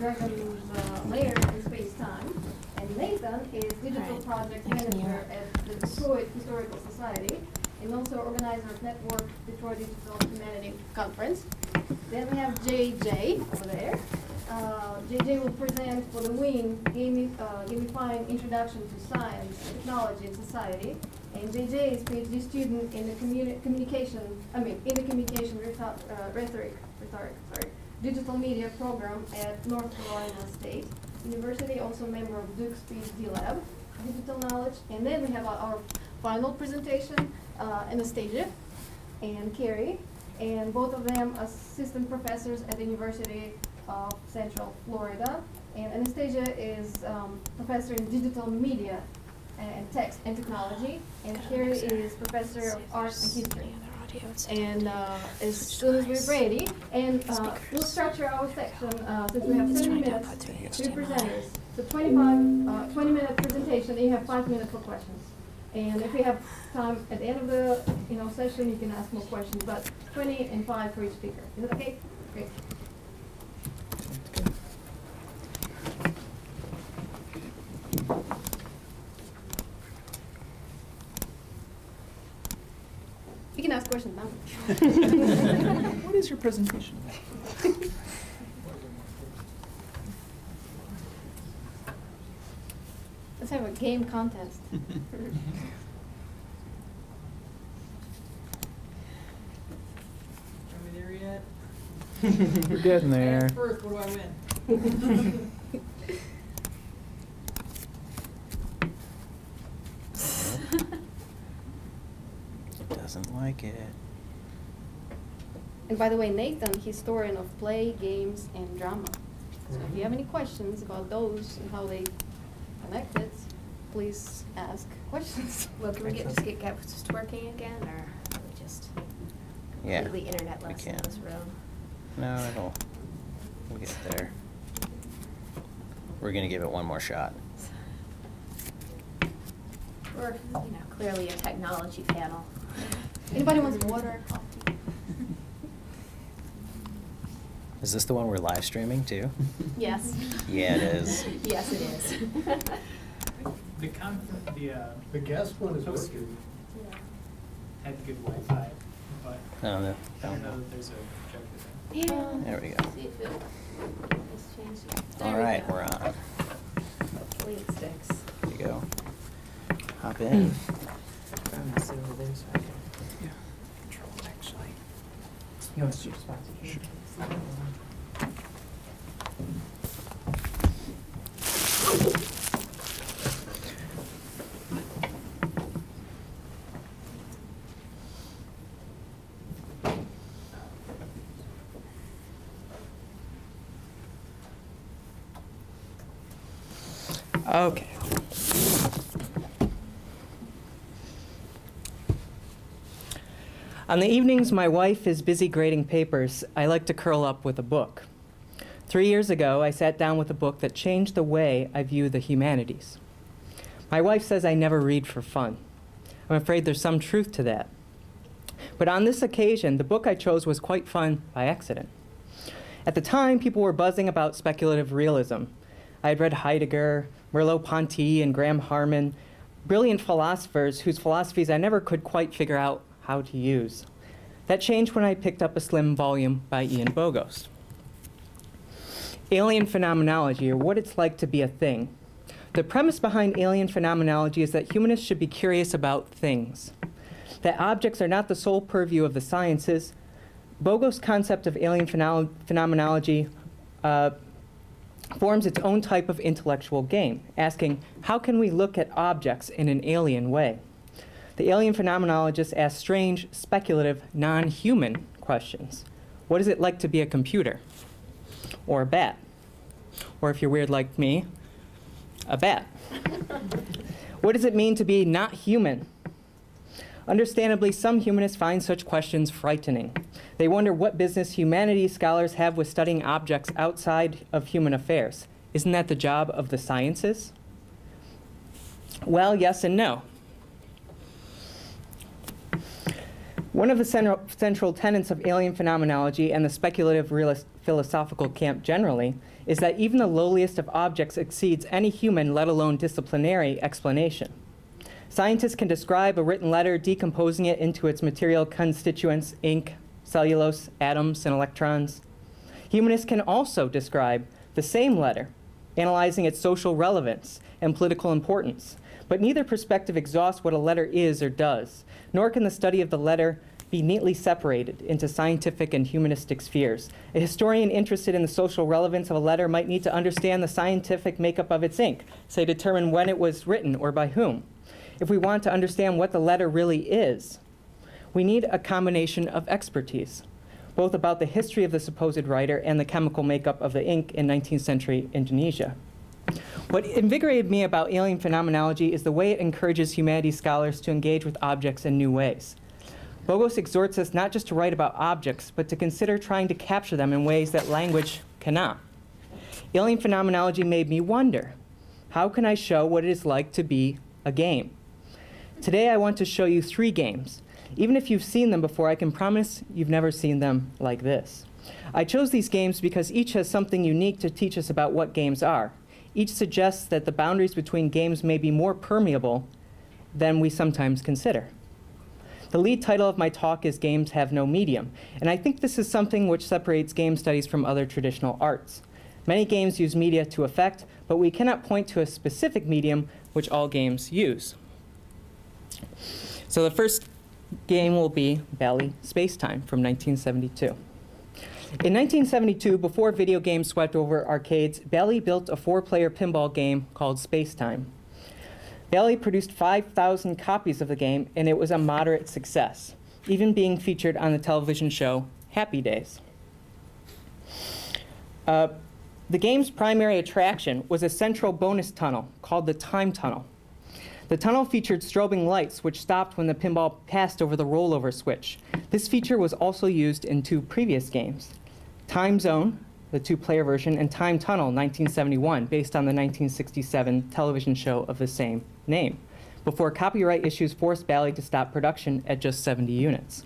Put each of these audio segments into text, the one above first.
Dragon's Lair in Space-Time. And Nathan is Digital Project Manager at the Detroit Historical Society and also organizer of Network Detroit Digital Humanity Conference. Then we have JJ over there. JJ will present for the wing Gamifying Introduction to Science, Technology, and Society. And JJ is PhD student in the communication rhetoric, digital media program at North Carolina State University, also member of Duke's PhD Lab, Digital Knowledge. And then we have our final presentation, Anastasia and Carrie, and both of them assistant professors at the University of Central Florida. And Anastasia is professor in digital media and text and technology, and Carrie is professor of art and history. And as soon as we're ready, and we'll structure our section since we have 30 minutes, 3 presenters. So 20-minute presentation, and you have 5 minutes for questions. And if we have time at the end of the session, you can ask more questions, but 20 and 5 for each speaker. Is that okay? Great. You can ask questions now. What is your presentation? Let's have a game contest. Are we there yet? We're getting there. First, what do I win? Doesn't like it. And by the way, Nathan, historian of play, games, and drama. So if you have any questions about those and how they connected, please ask questions. Well, can we just get working again, or are we just completely internet lesson in this room? No, we'll get there. We're gonna give it one more shot. We're, clearly a technology panel. Anybody wants water, coffee? Is this the one we're live streaming too? Yes. Yeah, it is. Yes, it is. The guest one is working. Had good Wi-Fi, but I don't know. I don't know that there's a joke with that. Yeah. There we go. See if it's changed. All right, we're on. Hopefully it sticks. There you go. Hop in. I'm gonna sit over there so I can control it, actually. You want to switch spots? Sure. Okay. On the evenings my wife is busy grading papers, I like to curl up with a book. 3 years ago, I sat down with a book that changed the way I view the humanities. My wife says I never read for fun. I'm afraid there's some truth to that. But on this occasion, the book I chose was quite fun by accident. At the time, people were buzzing about speculative realism. I had read Heidegger, Merleau-Ponty, and Graham Harman, brilliant philosophers whose philosophies I never could quite figure out how to use. That changed when I picked up a slim volume by Ian Bogost. Alien phenomenology, or what it's like to be a thing. The premise behind alien phenomenology is that humanists should be curious about things, that objects are not the sole purview of the sciences. Bogost's concept of alien phenomenology forms its own type of intellectual game, asking, how can we look at objects in an alien way? The alien phenomenologist asks strange, speculative, non-human questions. What is it like to be a computer? Or a bat? Or if you're weird like me, a bat. What does it mean to be not human? Understandably, some humanists find such questions frightening. They wonder what business humanities scholars have with studying objects outside of human affairs. Isn't that the job of the sciences? Well, yes and no. One of the central tenets of alien phenomenology and the speculative realist philosophical camp generally is that even the lowliest of objects exceeds any human, let alone disciplinary, explanation. Scientists can describe a written letter, decomposing it into its material constituents, ink, cellulose, atoms, and electrons. Humanists can also describe the same letter, analyzing its social relevance and political importance. But neither perspective exhausts what a letter is or does, nor can the study of the letter be neatly separated into scientific and humanistic spheres. A historian interested in the social relevance of a letter might need to understand the scientific makeup of its ink, say determine when it was written or by whom. If we want to understand what the letter really is, we need a combination of expertise, both about the history of the supposed writer and the chemical makeup of the ink in 19th century Indonesia. What invigorated me about alien phenomenology is the way it encourages humanities scholars to engage with objects in new ways. Bogos exhorts us not just to write about objects, but to consider trying to capture them in ways that language cannot. Alien phenomenology made me wonder, how can I show what it is like to be a game? Today I want to show you 3 games. Even if you've seen them before, I can promise you've never seen them like this. I chose these games because each has something unique to teach us about what games are. Each suggests that the boundaries between games may be more permeable than we sometimes consider. The lead title of my talk is Games Have No Medium, and I think this is something which separates game studies from other traditional arts. Many games use media to affect, but we cannot point to a specific medium which all games use. So the first game will be Bally Spacetime from 1972. In 1972, before video games swept over arcades, Bally built a 4-player pinball game called Spacetime. Bally produced 5,000 copies of the game, and it was a moderate success, even being featured on the television show Happy Days. The game's primary attraction was a central bonus tunnel called the Time Tunnel. The tunnel featured strobing lights, which stopped when the pinball passed over the rollover switch. This feature was also used in 2 previous games, Time Zone, the 2-player version, and Time Tunnel, 1971, based on the 1967 television show of the same name, before copyright issues forced Bally to stop production at just 70 units.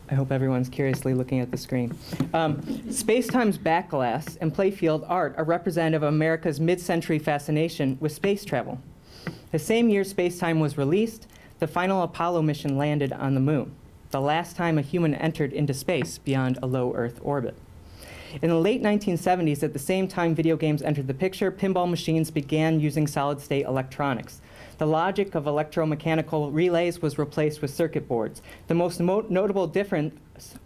I hope everyone's curiously looking at the screen. Spacetime's backglass and playfield art are representative of America's mid-century fascination with space travel. The same year Spacetime was released, the final Apollo mission landed on the moon, the last time a human entered into space beyond a low Earth orbit. In the late 1970s, at the same time video games entered the picture, pinball machines began using solid-state electronics. The logic of electromechanical relays was replaced with circuit boards. The most notable difference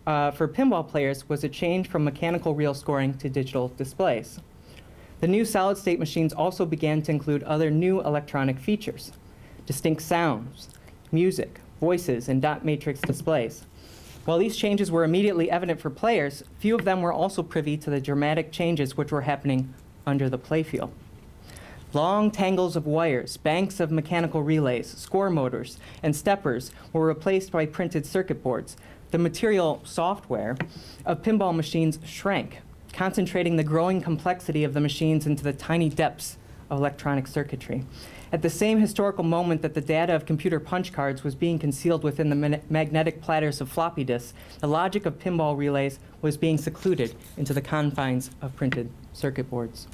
for pinball players was a change from mechanical reel scoring to digital displays. The new solid-state machines also began to include other new electronic features: distinct sounds, music, voices, and dot matrix displays. While these changes were immediately evident for players, few of them were also privy to the dramatic changes which were happening under the playfield. Long tangles of wires, banks of mechanical relays, score motors, and steppers were replaced by printed circuit boards. The material software of pinball machines shrank, concentrating the growing complexity of the machines into the tiny depths of electronic circuitry. At the same historical moment that the data of computer punch cards was being concealed within the magnetic platters of floppy disks, the logic of pinball relays was being secluded into the confines of printed circuit boards.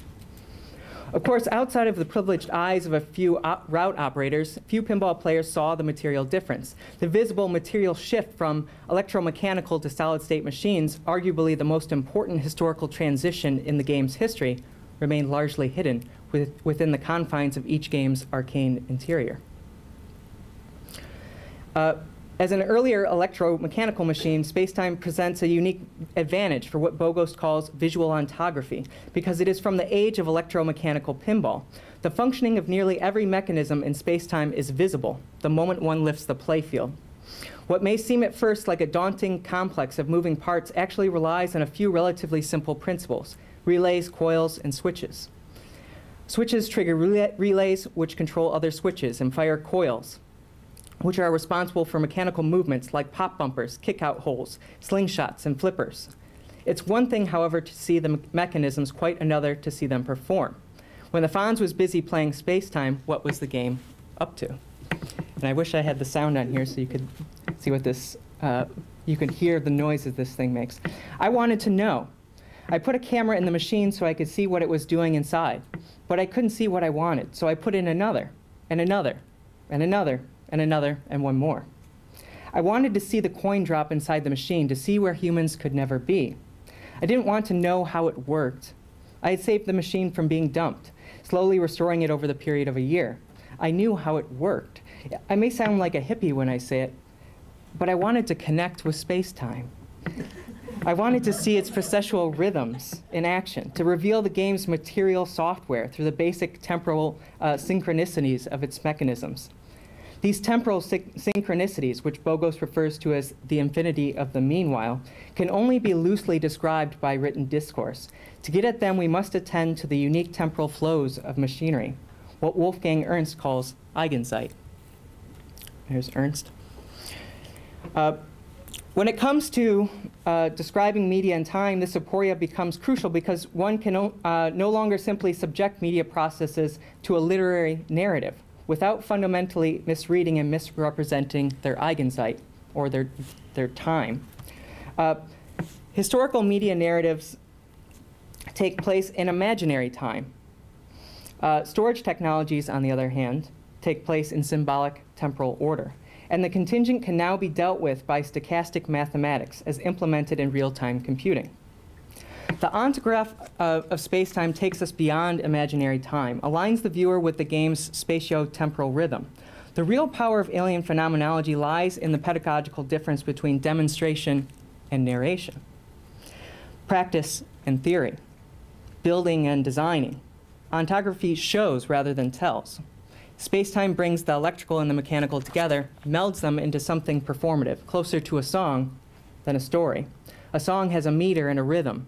Of course, outside of the privileged eyes of a few route operators, few pinball players saw the material difference. The visible material shift from electromechanical to solid-state machines, arguably the most important historical transition in the game's history, remained largely hidden within the confines of each game's arcane interior. As an earlier electromechanical machine, Spacetime presents a unique advantage for what Bogos calls visual ontography, because it is from the age of electromechanical pinball. The functioning of nearly every mechanism in Spacetime is visible the moment one lifts the playfield. What may seem at first like a daunting complex of moving parts actually relies on a few relatively simple principles: relays, coils, and switches. Switches trigger relays, which control other switches, and fire coils, which are responsible for mechanical movements like pop bumpers, kick-out holes, slingshots, and flippers. It's one thing, however, to see the mechanisms, quite another to see them perform. When the Fonz was busy playing Spacetime, what was the game up to? And I wish I had the sound on here so you could see what this, you could hear the noises this thing makes. I wanted to know, I put a camera in the machine so I could see what it was doing inside, but I couldn't see what I wanted, so I put in another, and another, and another, and another, and one more. I wanted to see the coin drop inside the machine, to see where humans could never be. I didn't want to know how it worked. I had saved the machine from being dumped, slowly restoring it over the period of a year. I knew how it worked. I may sound like a hippie when I say it, but I wanted to connect with space-time. I wanted to see its processual rhythms in action, to reveal the game's material software through the basic temporal synchronicities of its mechanisms. These temporal synchronicities, which Bogos refers to as the infinity of the meanwhile, can only be loosely described by written discourse. To get at them, we must attend to the unique temporal flows of machinery, what Wolfgang Ernst calls Eigenzeit. There's Ernst. When it comes to describing media and time, this aporia becomes crucial because one can no longer simply subject media processes to a literary narrative without fundamentally misreading and misrepresenting their Eigenzeit, or their time. Historical media narratives take place in imaginary time. Storage technologies, on the other hand, take place in symbolic temporal order. And the contingent can now be dealt with by stochastic mathematics as implemented in real-time computing. The ontograph of spacetime takes us beyond imaginary time, aligns the viewer with the game's spatio-temporal rhythm. The real power of alien phenomenology lies in the pedagogical difference between demonstration and narration, practice and theory, building and designing. Ontography shows rather than tells. Spacetime brings the electrical and the mechanical together, melds them into something performative, closer to a song than a story. A song has a meter and a rhythm.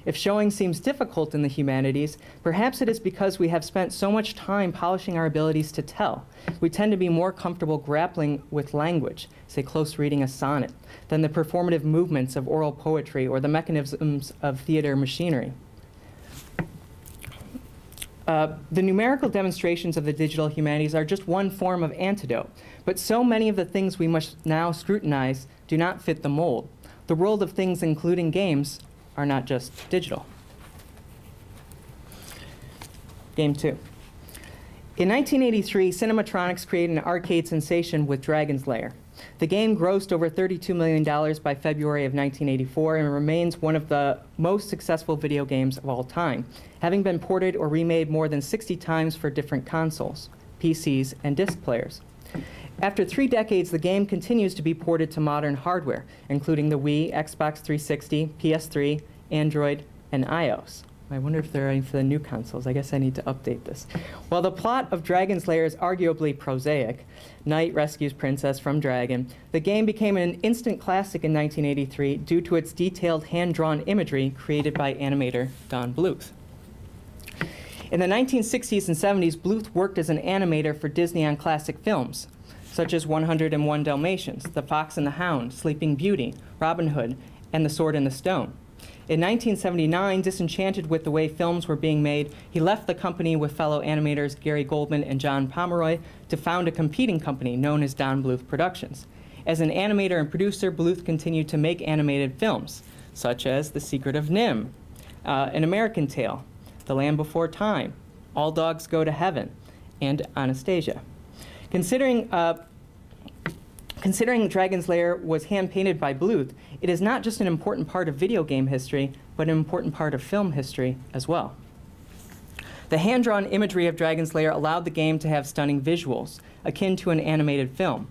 If showing seems difficult in the humanities, perhaps it is because we have spent so much time polishing our abilities to tell. We tend to be more comfortable grappling with language, say close reading a sonnet, than the performative movements of oral poetry or the mechanisms of theater machinery. The numerical demonstrations of the digital humanities are just one form of antidote, but so many of the things we must now scrutinize do not fit the mold. The world of things, including games, are not just digital. Game 2. In 1983, Cinematronics created an arcade sensation with Dragon's Lair. The game grossed over $32 million by February of 1984 and remains one of the most successful video games of all time, having been ported or remade more than 60 times for different consoles, PCs, and disc players. After 3 decades, the game continues to be ported to modern hardware, including the Wii, Xbox 360, PS3, Android, and iOS. I wonder if there are any for the new consoles. I guess I need to update this. While the plot of Dragon's Lair is arguably prosaic, knight rescues princess from dragon, the game became an instant classic in 1983 due to its detailed hand-drawn imagery created by animator Don Bluth. In the 1960s and 70s, Bluth worked as an animator for Disney on classic films, such as 101 Dalmatians, The Fox and the Hound, Sleeping Beauty, Robin Hood, and The Sword in the Stone. In 1979, disenchanted with the way films were being made, he left the company with fellow animators Gary Goldman and John Pomeroy to found a competing company known as Don Bluth Productions. As an animator and producer, Bluth continued to make animated films, such as The Secret of Nim, An American Tale, The Land Before Time, All Dogs Go to Heaven, and Anastasia. Considering Dragon's Lair was hand-painted by Bluth, it is not just an important part of video game history, but an important part of film history as well. The hand-drawn imagery of Dragon's Lair allowed the game to have stunning visuals, akin to an animated film.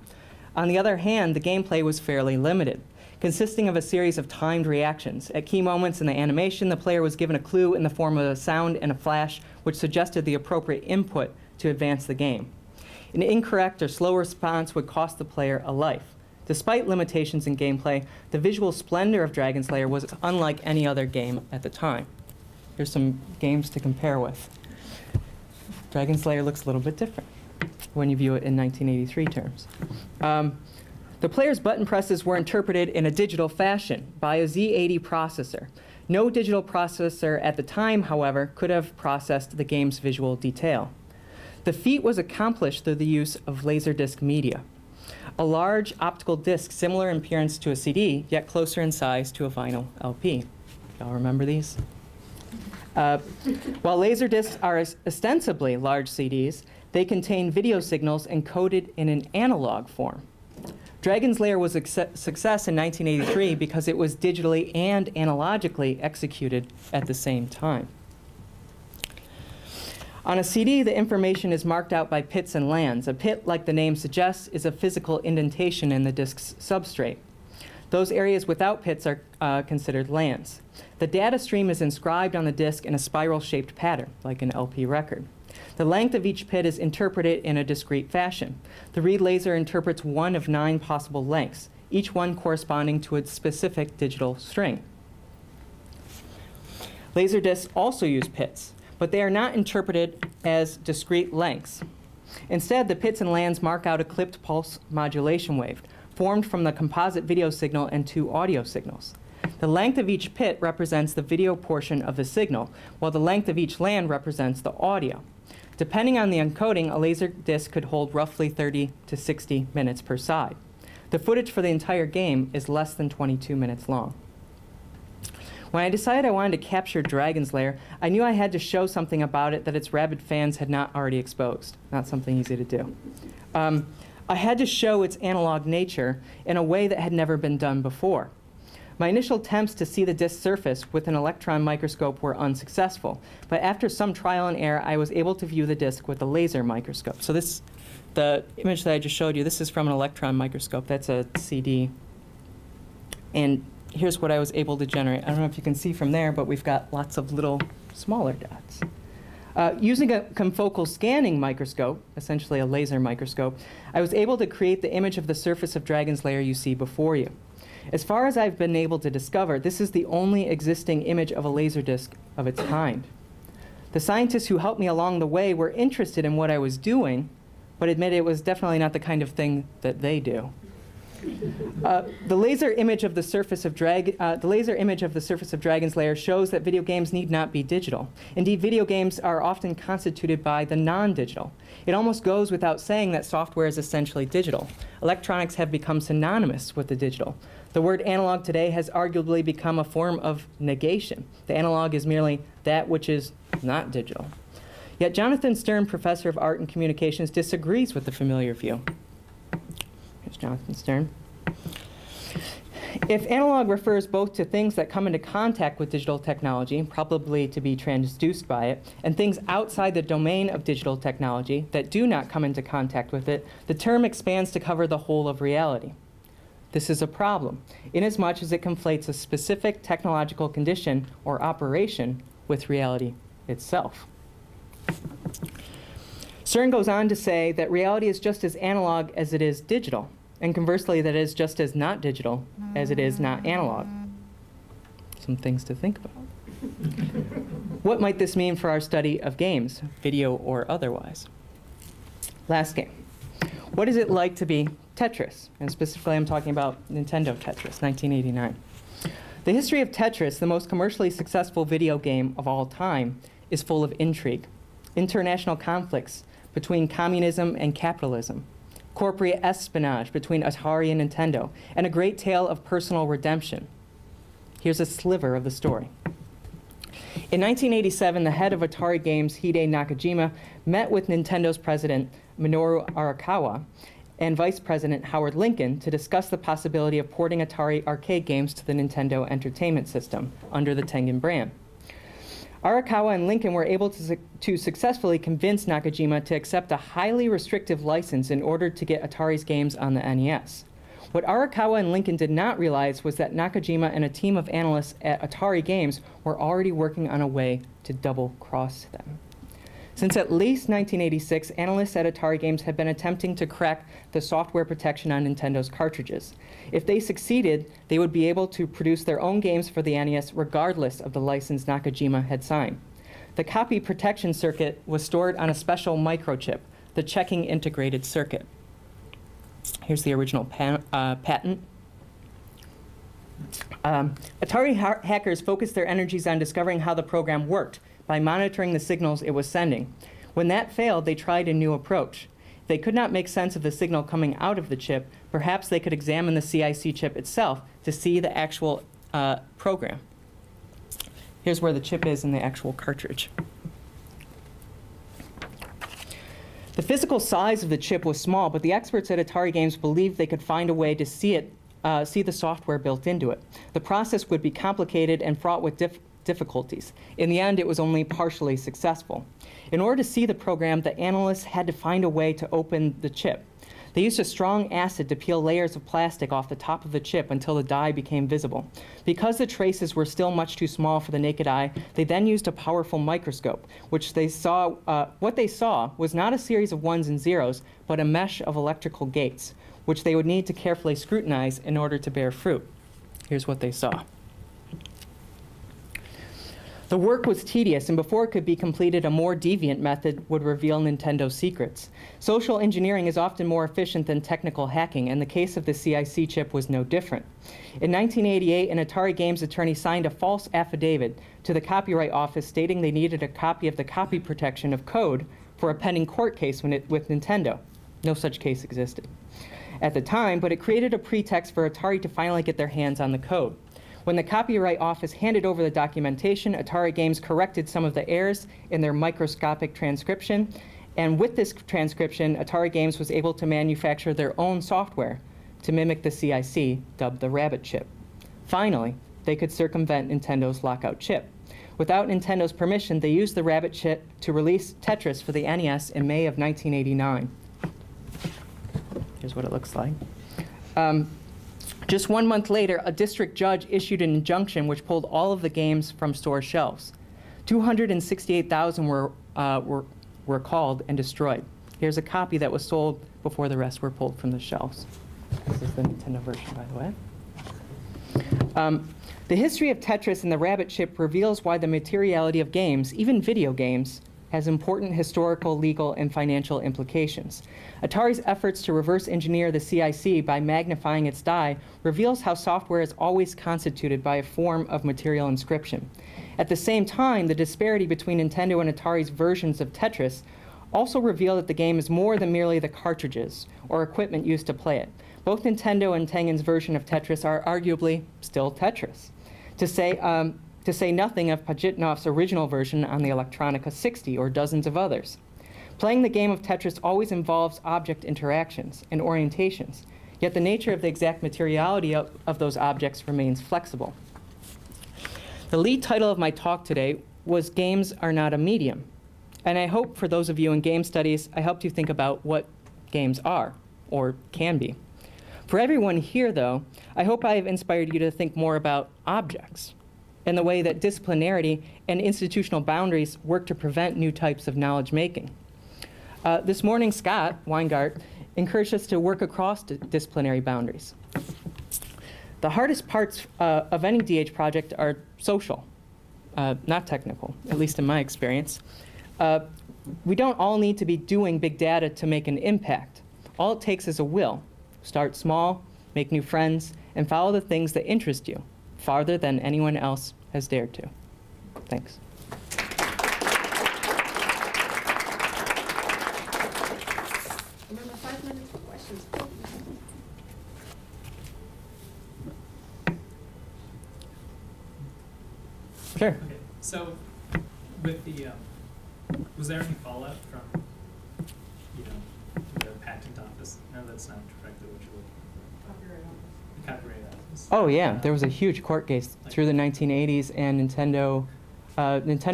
On the other hand, the gameplay was fairly limited, consisting of a series of timed reactions. At key moments in the animation, the player was given a clue in the form of a sound and a flash, which suggested the appropriate input to advance the game. An incorrect or slow response would cost the player a life. Despite limitations in gameplay, the visual splendor of Dragon's Lair was unlike any other game at the time. Here's some games to compare with. Dragon's Lair looks a little bit different when you view it in 1983 terms. The player's button presses were interpreted in a digital fashion by a Z80 processor. No digital processor at the time, however, could have processed the game's visual detail. The feat was accomplished through the use of laserdisc media, a large optical disc similar in appearance to a CD, yet closer in size to a vinyl LP. Y'all remember these? While Laserdiscs are ostensibly large CDs, they contain video signals encoded in an analog form. Dragon's Lair was a success in 1983 because it was digitally and analogically executed at the same time. On a CD, the information is marked out by pits and lands. A pit, like the name suggests, is a physical indentation in the disk's substrate. Those areas without pits are considered lands. The data stream is inscribed on the disk in a spiral-shaped pattern, like an LP record. The length of each pit is interpreted in a discrete fashion. The read laser interprets one of 9 possible lengths, each one corresponding to a specific digital string. Laserdiscs also use pits, but they are not interpreted as discrete lengths. Instead, the pits and lands mark out a clipped pulse modulation wave, formed from the composite video signal and 2 audio signals. The length of each pit represents the video portion of the signal, while the length of each land represents the audio. Depending on the encoding, a laser disc could hold roughly 30 to 60 minutes per side. The footage for the entire game is less than 22 minutes long. When I decided I wanted to capture Dragon's Lair, I knew I had to show something about it that its rabid fans had not already exposed. Not something easy to do. I had to show its analog nature in a way that had never been done before. My initial attempts to see the disk surface with an electron microscope were unsuccessful, but after some trial and error, I was able to view the disk with a laser microscope. So the image that I just showed you, this is from an electron microscope. That's a CD. And here's what I was able to generate. I don't know if you can see from there, but we've got lots of little smaller dots. Using a confocal scanning microscope, essentially a laser microscope, I was able to create the image of the surface of Dragon's Lair you see before you. As far as I've been able to discover, this is the only existing image of a laserdisc of its kind. The scientists who helped me along the way were interested in what I was doing, but admitted it was definitely not the kind of thing that they do. The laser image of the surface of Dragon's Lair shows that video games need not be digital. Indeed, video games are often constituted by the non-digital. It almost goes without saying that software is essentially digital. Electronics have become synonymous with the digital. The word analog today has arguably become a form of negation. The analog is merely that which is not digital. Yet Jonathan Stern, professor of art and communications, disagrees with the familiar view. Here's Jonathan Stern. If analog refers both to things that come into contact with digital technology, probably to be transduced by it, and things outside the domain of digital technology that do not come into contact with it, the term expands to cover the whole of reality. This is a problem, inasmuch as it conflates a specific technological condition or operation with reality itself. Stern goes on to say that reality is just as analog as it is digital, and conversely, that it is just as not digital as it is not analog. Some things to think about. What might this mean for our study of games, video or otherwise? Last game. What is it like to be Tetris? And specifically, I'm talking about Nintendo Tetris, 1989. The history of Tetris, the most commercially successful video game of all time, is full of intrigue, international conflicts between communism and capitalism, corporate espionage between Atari and Nintendo, and a great tale of personal redemption. Here's a sliver of the story. In 1987, the head of Atari Games, Hide Nakajima, met with Nintendo's president, Minoru Arakawa, and vice president, Howard Lincoln, to discuss the possibility of porting Atari arcade games to the Nintendo Entertainment System under the Tengen brand. Arakawa and Lincoln were able to successfully convince Nakajima to accept a highly restrictive license in order to get Atari's games on the NES. What Arakawa and Lincoln did not realize was that Nakajima and a team of analysts at Atari Games were already working on a way to double-cross them. Since at least 1986, analysts at Atari Games had been attempting to crack the software protection on Nintendo's cartridges. If they succeeded, they would be able to produce their own games for the NES regardless of the license Nakajima had signed. The copy protection circuit was stored on a special microchip, the checking integrated circuit. Here's the original patent. Atari hackers focused their energies on discovering how the program worked by monitoring the signals it was sending. When that failed, they tried a new approach. If they could not make sense of the signal coming out of the chip, perhaps they could examine the CIC chip itself to see the actual program. Here's where the chip is in the actual cartridge. The physical size of the chip was small, but the experts at Atari Games believed they could find a way to see the software built into it. The process would be complicated and fraught with difficulties. In the end, it was only partially successful. In order to see the program, the analysts had to find a way to open the chip. They used a strong acid to peel layers of plastic off the top of the chip until the die became visible. Because the traces were still much too small for the naked eye, they then used a powerful microscope, what they saw was not a series of ones and zeros, but a mesh of electrical gates, which they would need to carefully scrutinize in order to bear fruit. Here's what they saw. The work was tedious, and before it could be completed, a more deviant method would reveal Nintendo's secrets. Social engineering is often more efficient than technical hacking, and the case of the CIC chip was no different. In 1988, an Atari Games attorney signed a false affidavit to the Copyright Office stating they needed a copy of the copy protection of code for a pending court case with Nintendo. No such case existed at the time, but it created a pretext for Atari to finally get their hands on the code. When the Copyright Office handed over the documentation, Atari Games corrected some of the errors in their microscopic transcription, and with this transcription, Atari Games was able to manufacture their own software to mimic the CIC, dubbed the Rabbit chip. Finally, they could circumvent Nintendo's lockout chip. Without Nintendo's permission, they used the Rabbit chip to release Tetris for the NES in May of 1989. Here's what it looks like. Just 1 month later, a district judge issued an injunction which pulled all of the games from store shelves. 268,000 were called and destroyed. Here's a copy that was sold before the rest were pulled from the shelves. This is the Nintendo version, by the way. The history of Tetris and the Rabbit chip reveals why the materiality of games, even video games, has important historical, legal, and financial implications. Atari's efforts to reverse engineer the CIC by magnifying its die reveals how software is always constituted by a form of material inscription. At the same time, the disparity between Nintendo and Atari's versions of Tetris also reveal that the game is more than merely the cartridges or equipment used to play it. Both Nintendo and Tengen's version of Tetris are arguably still Tetris. To say nothing of Pajitnov's original version on the Electronica 60 or dozens of others. Playing the game of Tetris always involves object interactions and orientations, yet the nature of the exact materiality of those objects remains flexible. The lead title of my talk today was Games Are Not a Medium, and I hope for those of you in game studies, I helped you think about what games are, or can be. For everyone here, though, I hope I have inspired you to think more about objects, and the way that disciplinarity and institutional boundaries work to prevent new types of knowledge making. This morning, Scott Weingart encouraged us to work across disciplinary boundaries. The hardest parts of any DH project are social, not technical, at least in my experience. We don't all need to be doing big data to make an impact. All it takes is a will. Start small, make new friends, and follow the things that interest you, farther than anyone else has dared to. Thanks. Remember 5 minutes for questions. Sure. Okay, so with the, was there any fallout from, the patent office? No, that's not directly what you're looking for. The Copyright Office. Oh yeah, there was a huge court case through the 1980s, and Nintendo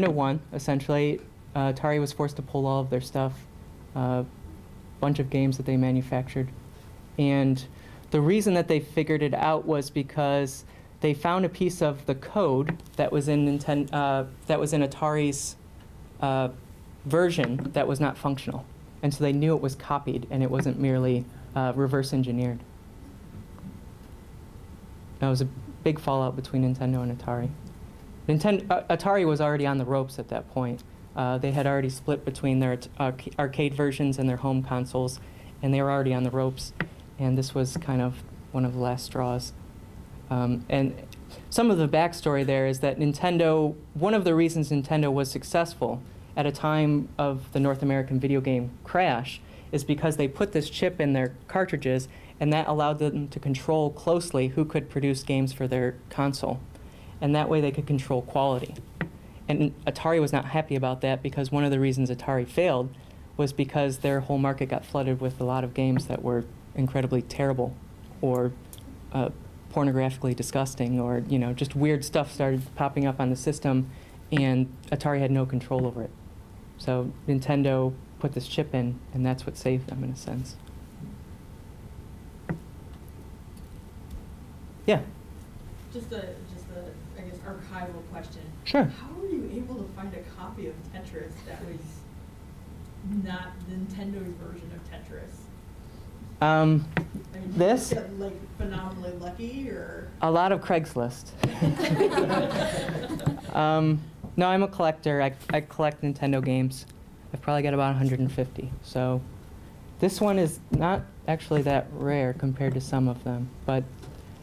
won, essentially. Atari was forced to pull all of their stuff, a bunch of games that they manufactured. And the reason that they figured it out was because they found a piece of the code that was in Atari's version that was not functional. And so they knew it was copied, and it wasn't merely reverse engineered. That was a big fallout between Nintendo and Atari. Atari was already on the ropes at that point. They had already split between their arcade versions and their home consoles, and they were already on the ropes. And this was kind of one of the last straws. And some of the backstory there is that Nintendo, one of the reasons Nintendo was successful at a time of the North American video game crash is because they put this chip in their cartridges, and that allowed them to control closely who could produce games for their console. and that way they could control quality. And Atari was not happy about that because one of the reasons Atari failed was because their whole market got flooded with a lot of games that were incredibly terrible or pornographically disgusting, or just weird stuff started popping up on the system, and Atari had no control over it. So Nintendo put this chip in, and that's what saved them in a sense. Yeah. Just a I guess archival question. Sure. How were you able to find a copy of Tetris that was not Nintendo's version of Tetris? I mean, This? did you get, like, phenomenally lucky, or? A lot of Craigslist. No, I'm a collector. I collect Nintendo games. I've probably got about 150. So this one is not actually that rare compared to some of them, but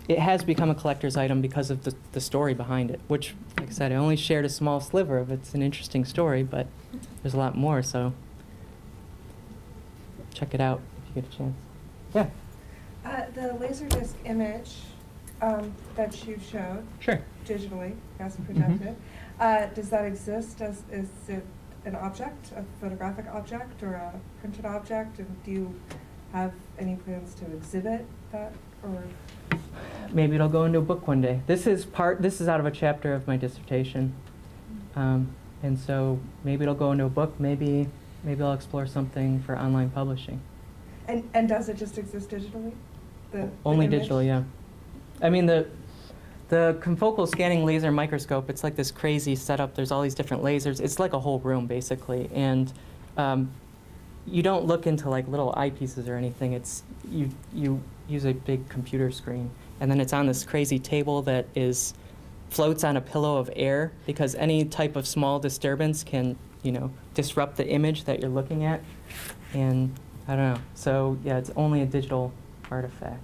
it has become a collector's item because of the story behind it, which, like I said, I only shared a small sliver of it. It's an interesting story, but there's a lot more, so check it out if you get a chance. Yeah. The Laserdisc image that you showed Sure. digitally, as projected, does that exist? Is it an object, a photographic object, or a printed object? And do you have any plans to exhibit that, or? Maybe it'll go into a book one day. This is out of a chapter of my dissertation, and so maybe it'll go into a book. Maybe I'll explore something for online publishing. And does it just exist digitally? Only image? digital, yeah. I mean, the confocal scanning laser microscope, it's like this crazy setup. There's all these different lasers. It's like a whole room, basically. And you don't look into like little eyepieces or anything. It's you use a big computer screen, and then it's on this crazy table that floats on a pillow of air, because any type of small disturbance can, disrupt the image that you're looking at. And I don't know. So yeah, it's only a digital artifact.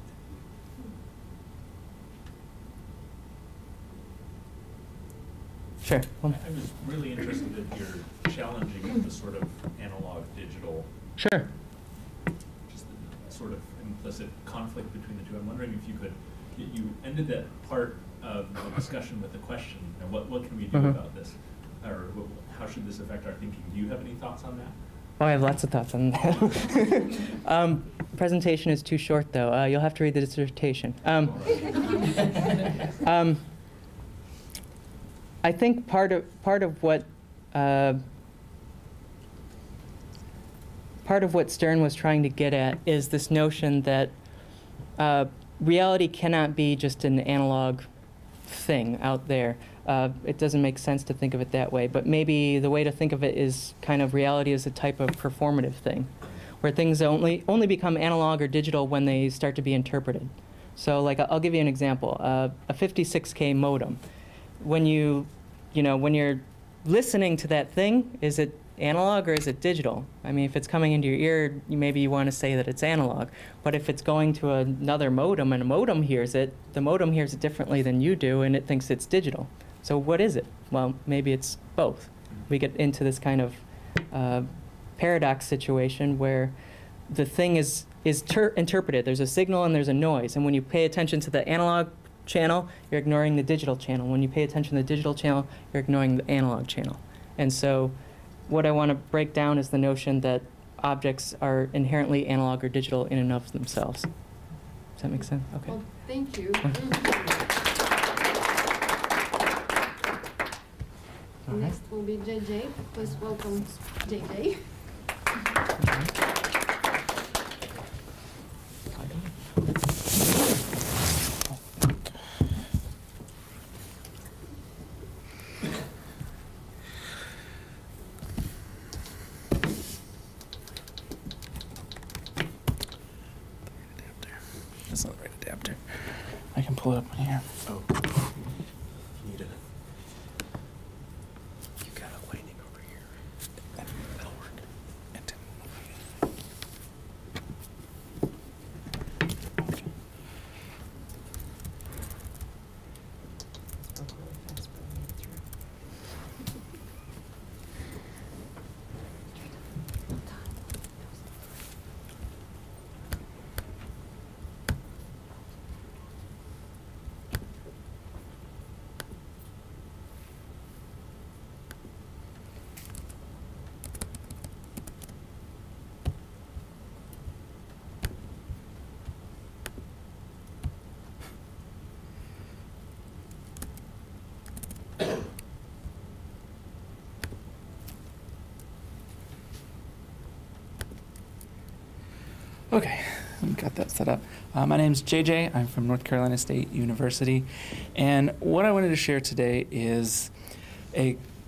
Sure. I was really interested in your challenging of the sort of analog-digital. Sure. Just the sort of implicit conflict between the two. I'm wondering if you could, you ended that part of the discussion with a question, and what can we do about this? Or how should this affect our thinking? Do you have any thoughts on that? Oh, I have lots of thoughts on that. Presentation is too short, though. You'll have to read the dissertation. I think part of what Stern was trying to get at is this notion that reality cannot be just an analog thing out there. It doesn't make sense to think of it that way, but maybe the way to think of it is kind of reality as a type of performative thing, where things only become analog or digital when they start to be interpreted. So, like, I'll give you an example. A 56K modem. When when you're listening to that thing, is it analog or is it digital? I mean, if it's coming into your ear, maybe you want to say that it's analog. But if it's going to another modem and a modem hears it, the modem hears it differently than you do, and it thinks it's digital. So what is it? Well, maybe it's both. We get into this kind of paradox situation where the thing is interpreted. There's a signal and there's a noise. And when you pay attention to the analog channel, you're ignoring the digital channel. When you pay attention to the digital channel, you're ignoring the analog channel. And so what I want to break down is the notion that objects are inherently analog or digital in and of themselves. Does that make sense? Okay. Well, thank you. Next will be JJ. Please welcome JJ. That's not the right adapter. I can pull it up in here. Oh. You need it. You got a lightning over here. That'll work. And Okay, got that set up. My name's JJ. I'm from North Carolina State University. And what I wanted to share today is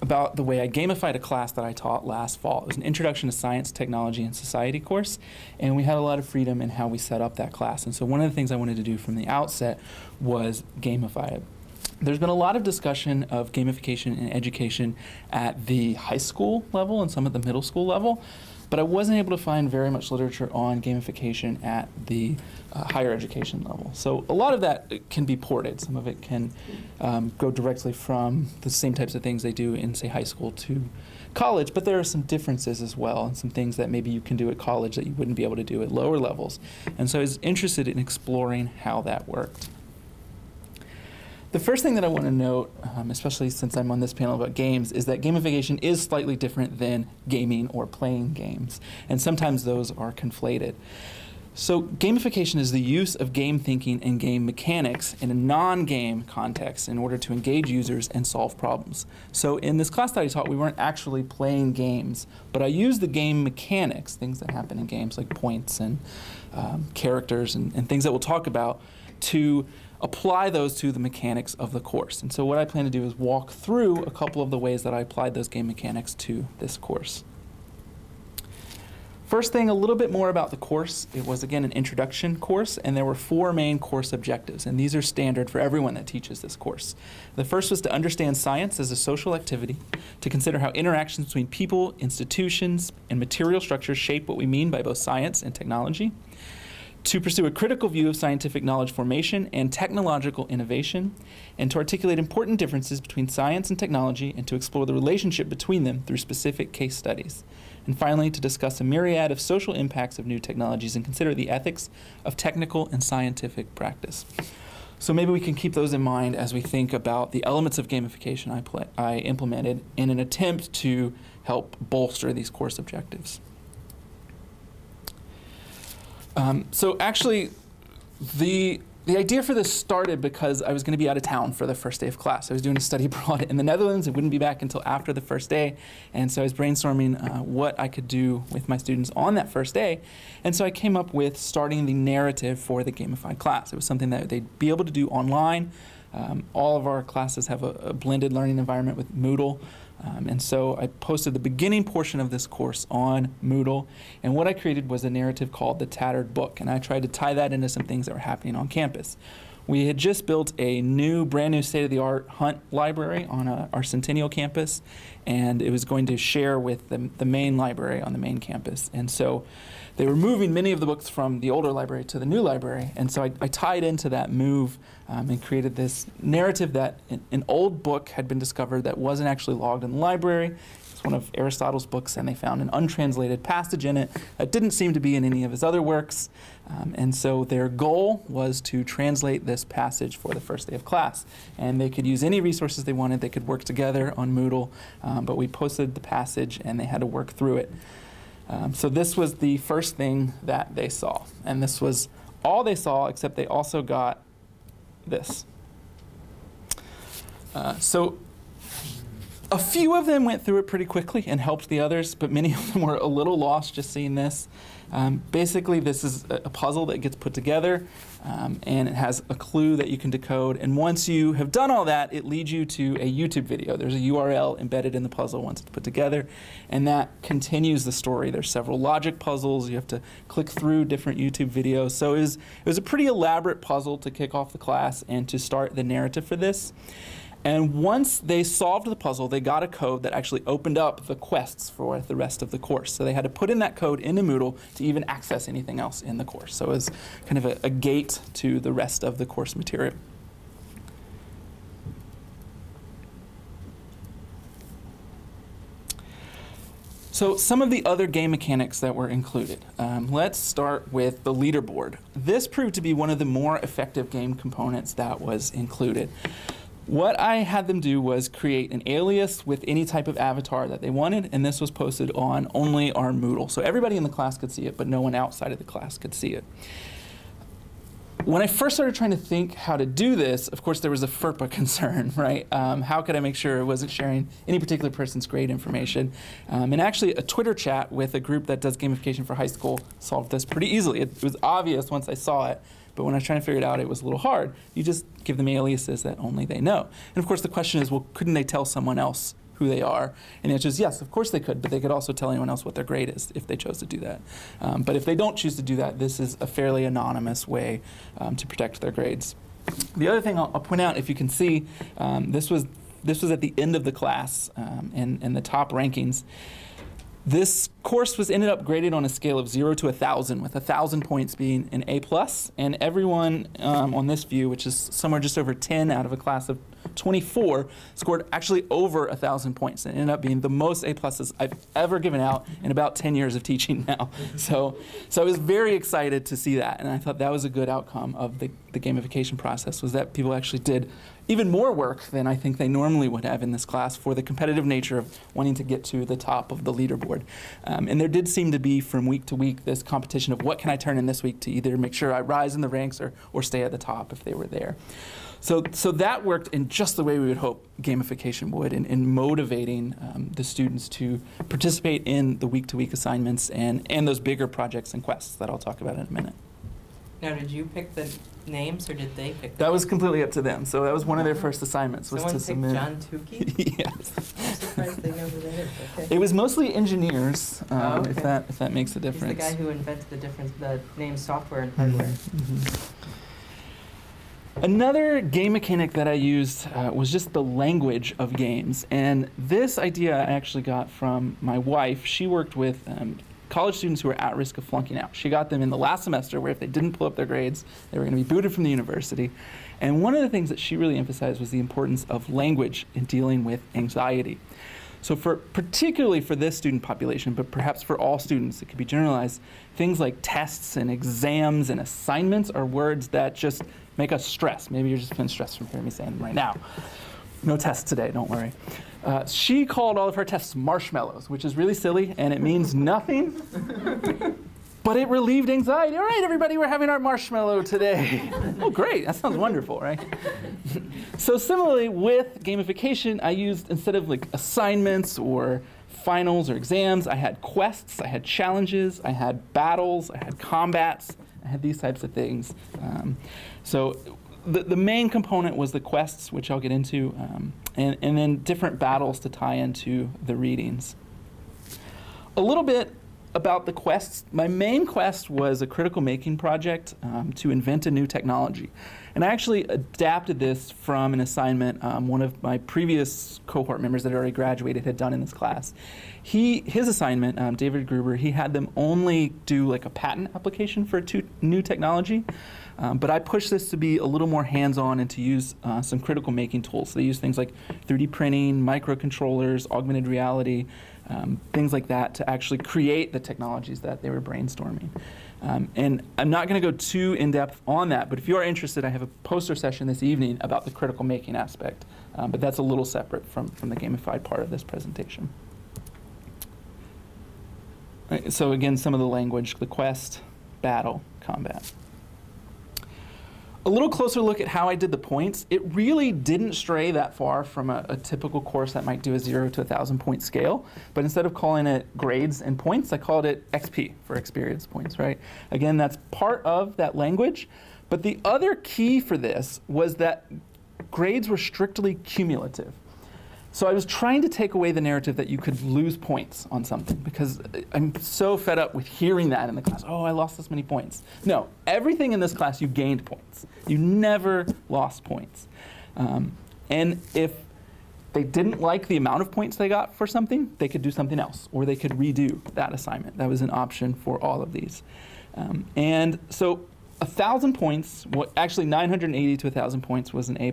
about the way I gamified a class that I taught last fall. It was an Introduction to Science, Technology, and Society course. And we had a lot of freedom in how we set up that class. And so one of the things I wanted to do from the outset was gamify it. There's been a lot of discussion of gamification in education at the high school level and some at the middle school level. But I wasn't able to find very much literature on gamification at the higher education level. So a lot of that can be ported. Some of it can go directly from the same types of things they do in, say, high school to college, but there are some differences as well, and some things that maybe you can do at college that you wouldn't be able to do at lower levels. And so I was interested in exploring how that worked. The first thing that I want to note, especially since I'm on this panel about games, is that gamification is slightly different than gaming or playing games, and sometimes those are conflated. So gamification is the use of game thinking and game mechanics in a non-game context in order to engage users and solve problems. So in this class that I taught, we weren't actually playing games, but I used the game mechanics, things that happen in games like points and characters and things that we'll talk about, to apply those to the mechanics of the course. And so what I plan to do is walk through a couple of the ways that I applied those game mechanics to this course. First thing, a little bit more about the course. It was, again, an introduction course, and there were 4 main course objectives, and these are standard for everyone that teaches this course. The first was to understand science as a social activity, to consider how interactions between people, institutions, and material structures shape what we mean by both science and technology, to pursue a critical view of scientific knowledge formation and technological innovation, and to articulate important differences between science and technology, and to explore the relationship between them through specific case studies. And finally, to discuss a myriad of social impacts of new technologies and consider the ethics of technical and scientific practice. So maybe we can keep those in mind as we think about the elements of gamification I implemented in an attempt to help bolster these course objectives. So actually, the idea for this started because I was going to be out of town for the first day of class. I was doing a study abroad in the Netherlands. I wouldn't be back until after the first day. And so I was brainstorming what I could do with my students on that first day. And so I came up with starting the narrative for the gamified class. It was something that they'd be able to do online. All of our classes have a blended learning environment with Moodle. And so I posted the beginning portion of this course on Moodle, and what I created was a narrative called The Tattered Book, and I tried to tie that into some things that were happening on campus. We had just built a brand new state-of-the-art Hunt library on our Centennial campus, and it was going to share with the main library on the main campus. And so they were moving many of the books from the older library to the new library, and so I tied into that move and created this narrative that an old book had been discovered that wasn't actually logged in the library. It's one of Aristotle's books, and they found an untranslated passage in it that didn't seem to be in any of his other works. And so their goal was to translate this passage for the first day of class. And they could use any resources they wanted. They could work together on Moodle, but we posted the passage, and they had to work through it. So this was the first thing that they saw. And this was all they saw, except they also got this. So a few of them went through it pretty quickly and helped the others, but many of them were a little lost just seeing this. Basically, this is a puzzle that gets put together, and it has a clue that you can decode. And once you have done all that, it leads you to a YouTube video. There's a URL embedded in the puzzle once it's put together, and that continues the story. There's several logic puzzles. You have to click through different YouTube videos. So it was a pretty elaborate puzzle to kick off the class and to start the narrative for this. And once they solved the puzzle, they got a code that actually opened up the quests for the rest of the course. So they had to put in that code into Moodle to even access anything else in the course. So it was kind of a gate to the rest of the course material. So some of the other game mechanics that were included. Let's start with the leaderboard. This proved to be one of the more effective game components that was included. What I had them do was create an alias with any type of avatar that they wanted, and this was posted on only our Moodle. So everybody in the class could see it, but no one outside of the class could see it. When I first started trying to think how to do this, of course there was a FERPA concern, right? How could I make sure it wasn't sharing any particular person's grade information? And actually a Twitter chat with a group that does gamification for high school solved this pretty easily. It was obvious once I saw it, but when I was trying to figure it out, it was a little hard. You just give them aliases that only they know. And of course the question is, well, couldn't they tell someone else who they are? And the answer is yes, of course they could, but they could also tell anyone else what their grade is if they chose to do that. But if they don't choose to do that, this is a fairly anonymous way to protect their grades. The other thing I'll point out, if you can see, this was at the end of the class in the top rankings. This course ended up graded on a scale of 0 to 1,000, with 1,000 points being an A+, and everyone on this view, which is somewhere just over 10 out of a class of 24, scored actually over 1,000 points, and ended up being the most A+s I've ever given out in about 10 years of teaching now. So I was very excited to see that, and I thought that was a good outcome of the gamification process, was that people actually did even more work than I think they normally would have in this class for the competitive nature of wanting to get to the top of the leaderboard. And there did seem to be, from week to week, this competition of what can I turn in this week to either make sure I rise in the ranks or stay at the top if they were there. So that worked in just the way we would hope gamification would, in motivating the students to participate in the week-to-week assignments and those bigger projects and quests that I'll talk about in a minute. Now, did you pick the names, or did they pick? That was completely up to them. So that was one of their first assignments, was to submit. Someone picked John Tukey? Yes. I'm surprised they know who that is. Okay. It was mostly engineers, Okay. if that makes a difference. He's the guy who invented the name software and hardware. Mm-hmm. Another game mechanic that I used was just the language of games. And this idea I actually got from my wife. She worked with college students who were at risk of flunking out. She got them in the last semester where if they didn't pull up their grades, they were going to be booted from the university. And one of the things that she really emphasized was the importance of language in dealing with anxiety. So particularly for this student population, but perhaps for all students, it could be generalized, things like tests and exams and assignments are words that just make us stress. Maybe you're just feeling stressed from hearing me saying them right now. No tests today, don't worry. She called all of her tests marshmallows, which is really silly, and it means nothing, but it relieved anxiety. All right, everybody, we're having our marshmallow today. Oh, great, that sounds wonderful, right? So similarly, with gamification, I used, instead of like assignments or finals or exams, I had quests, I had challenges, I had battles, I had combats, I had these types of things. So the main component was the quests, which I'll get into, and then different battles to tie into the readings. A little bit about the quests. My main quest was a critical making project to invent a new technology. And I actually adapted this from an assignment one of my previous cohort members that had already graduated had done in this class. His assignment, David Gruber, he had them only do like a patent application for new technology. But I pushed this to be a little more hands-on and to use some critical making tools. So they use things like 3D printing, microcontrollers, augmented reality, things like that to actually create the technologies that they were brainstorming. And I'm not going to go too in-depth on that, but if you are interested, I have a poster session this evening about the critical making aspect. But that's a little separate from the gamified part of this presentation. Right, so again, some of the language, the quest, battle, combat. A little closer look at how I did the points. It really didn't stray that far from a typical course that might do a 0 to 1,000 point scale. But instead of calling it grades and points, I called it XP for experience points, right? Again, that's part of that language. But the other key for this was that grades were strictly cumulative. So I was trying to take away the narrative that you could lose points on something, because I'm so fed up with hearing that in the class. Oh, I lost this many points. No, everything in this class you gained points. You never lost points. And if they didn't like the amount of points they got for something, they could do something else, or they could redo that assignment. That was an option for all of these. And so 1,000 points, well, actually 980 to 1,000 points was an A+.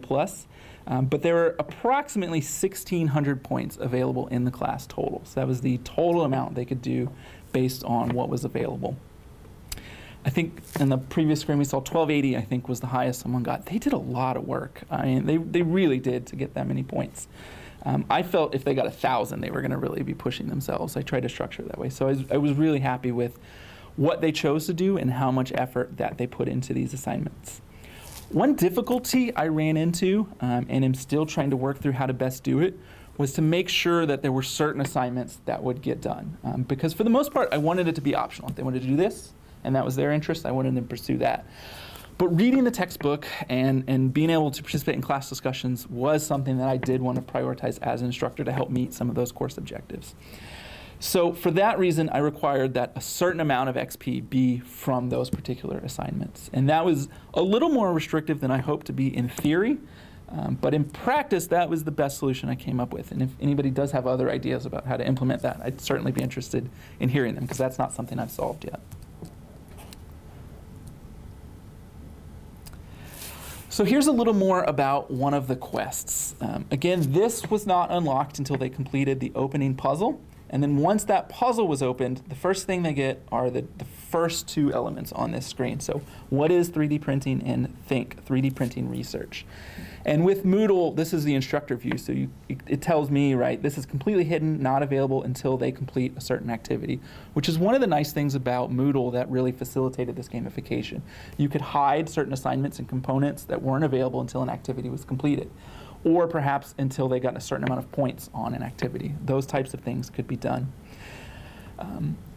But there were approximately 1,600 points available in the class total. So that was the total amount they could do based on what was available. I think in the previous screen we saw 1,280, I think, was the highest someone got. They did a lot of work. I mean, they really did to get that many points. I felt if they got 1,000, they were going to really be pushing themselves. I tried to structure it that way. So I was really happy with what they chose to do and how much effort that they put into these assignments. One difficulty I ran into, and am still trying to work through how to best do it, was to make sure that there were certain assignments that would get done. Because for the most part, I wanted it to be optional. If they wanted to do this, and that was their interest, I wanted them to pursue that. But reading the textbook and being able to participate in class discussions was something that I did want to prioritize as an instructor to help meet some of those course objectives. So for that reason, I required that a certain amount of XP be from those particular assignments. And that was a little more restrictive than I hoped to be in theory. But in practice, that was the best solution I came up with. And if anybody does have other ideas about how to implement that, I'd certainly be interested in hearing them, because that's not something I've solved yet. So here's a little more about one of the quests. Again, this was not unlocked until they completed the opening puzzle. And then once that puzzle was opened, the first thing they get are the first two elements on this screen. So what is 3D printing, and think 3D printing research. And with Moodle, this is the instructor view. So it tells me, right, this is completely hidden, not available until they complete a certain activity, which is one of the nice things about Moodle that really facilitated this gamification. You could hide certain assignments and components that weren't available until an activity was completed, or perhaps until they got a certain amount of points on an activity. Those types of things could be done.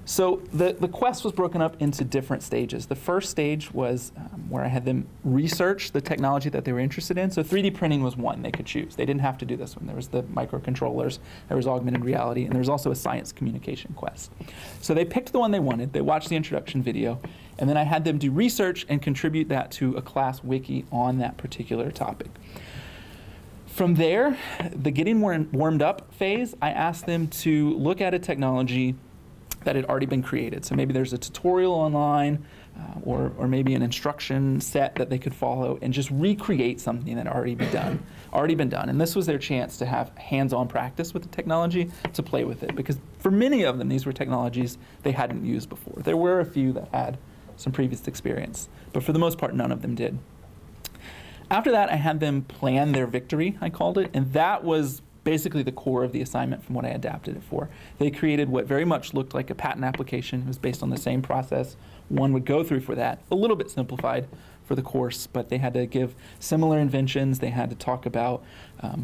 So the quest was broken up into different stages. The first stage was where I had them research the technology that they were interested in. So 3D printing was one they could choose. They didn't have to do this one. There was the microcontrollers, there was augmented reality, and there was also a science communication quest. So they picked the one they wanted, they watched the introduction video, and then I had them do research and contribute that to a class wiki on that particular topic. From there, the getting warmed up phase, I asked them to look at a technology that had already been created. So maybe there's a tutorial online, or maybe an instruction set that they could follow, and just recreate something that had already been done. And this was their chance to have hands-on practice with the technology, to play with it. Because for many of them, these were technologies they hadn't used before. There were a few that had some previous experience, but for the most part, none of them did. After that, I had them plan their victory, I called it, and that was basically the core of the assignment from what I adapted it for. They created what very much looked like a patent application. It was based on the same process one would go through for that, a little bit simplified for the course, but they had to give similar inventions. They had to talk about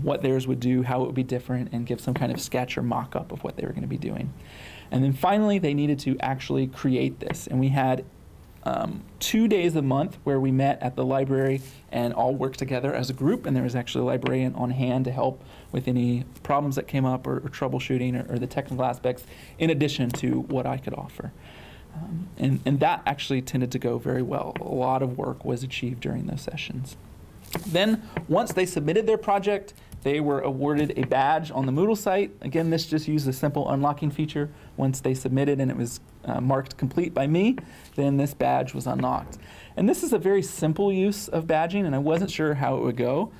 what theirs would do, how it would be different, and give some kind of sketch or mock-up of what they were going to be doing. And then finally, they needed to actually create this. And we had 2 days a month where we met at the library and all worked together as a group, and there was actually a librarian on hand to help with any problems that came up, or troubleshooting, or the technical aspects, in addition to what I could offer. And that actually tended to go very well. A lot of work was achieved during those sessions. Then, once they submitted their project, they were awarded a badge on the Moodle site. Again, this just used a simple unlocking feature. Once they submitted and it was marked complete by me, then this badge was unlocked. And this is a very simple use of badging, and I wasn't sure how it would go,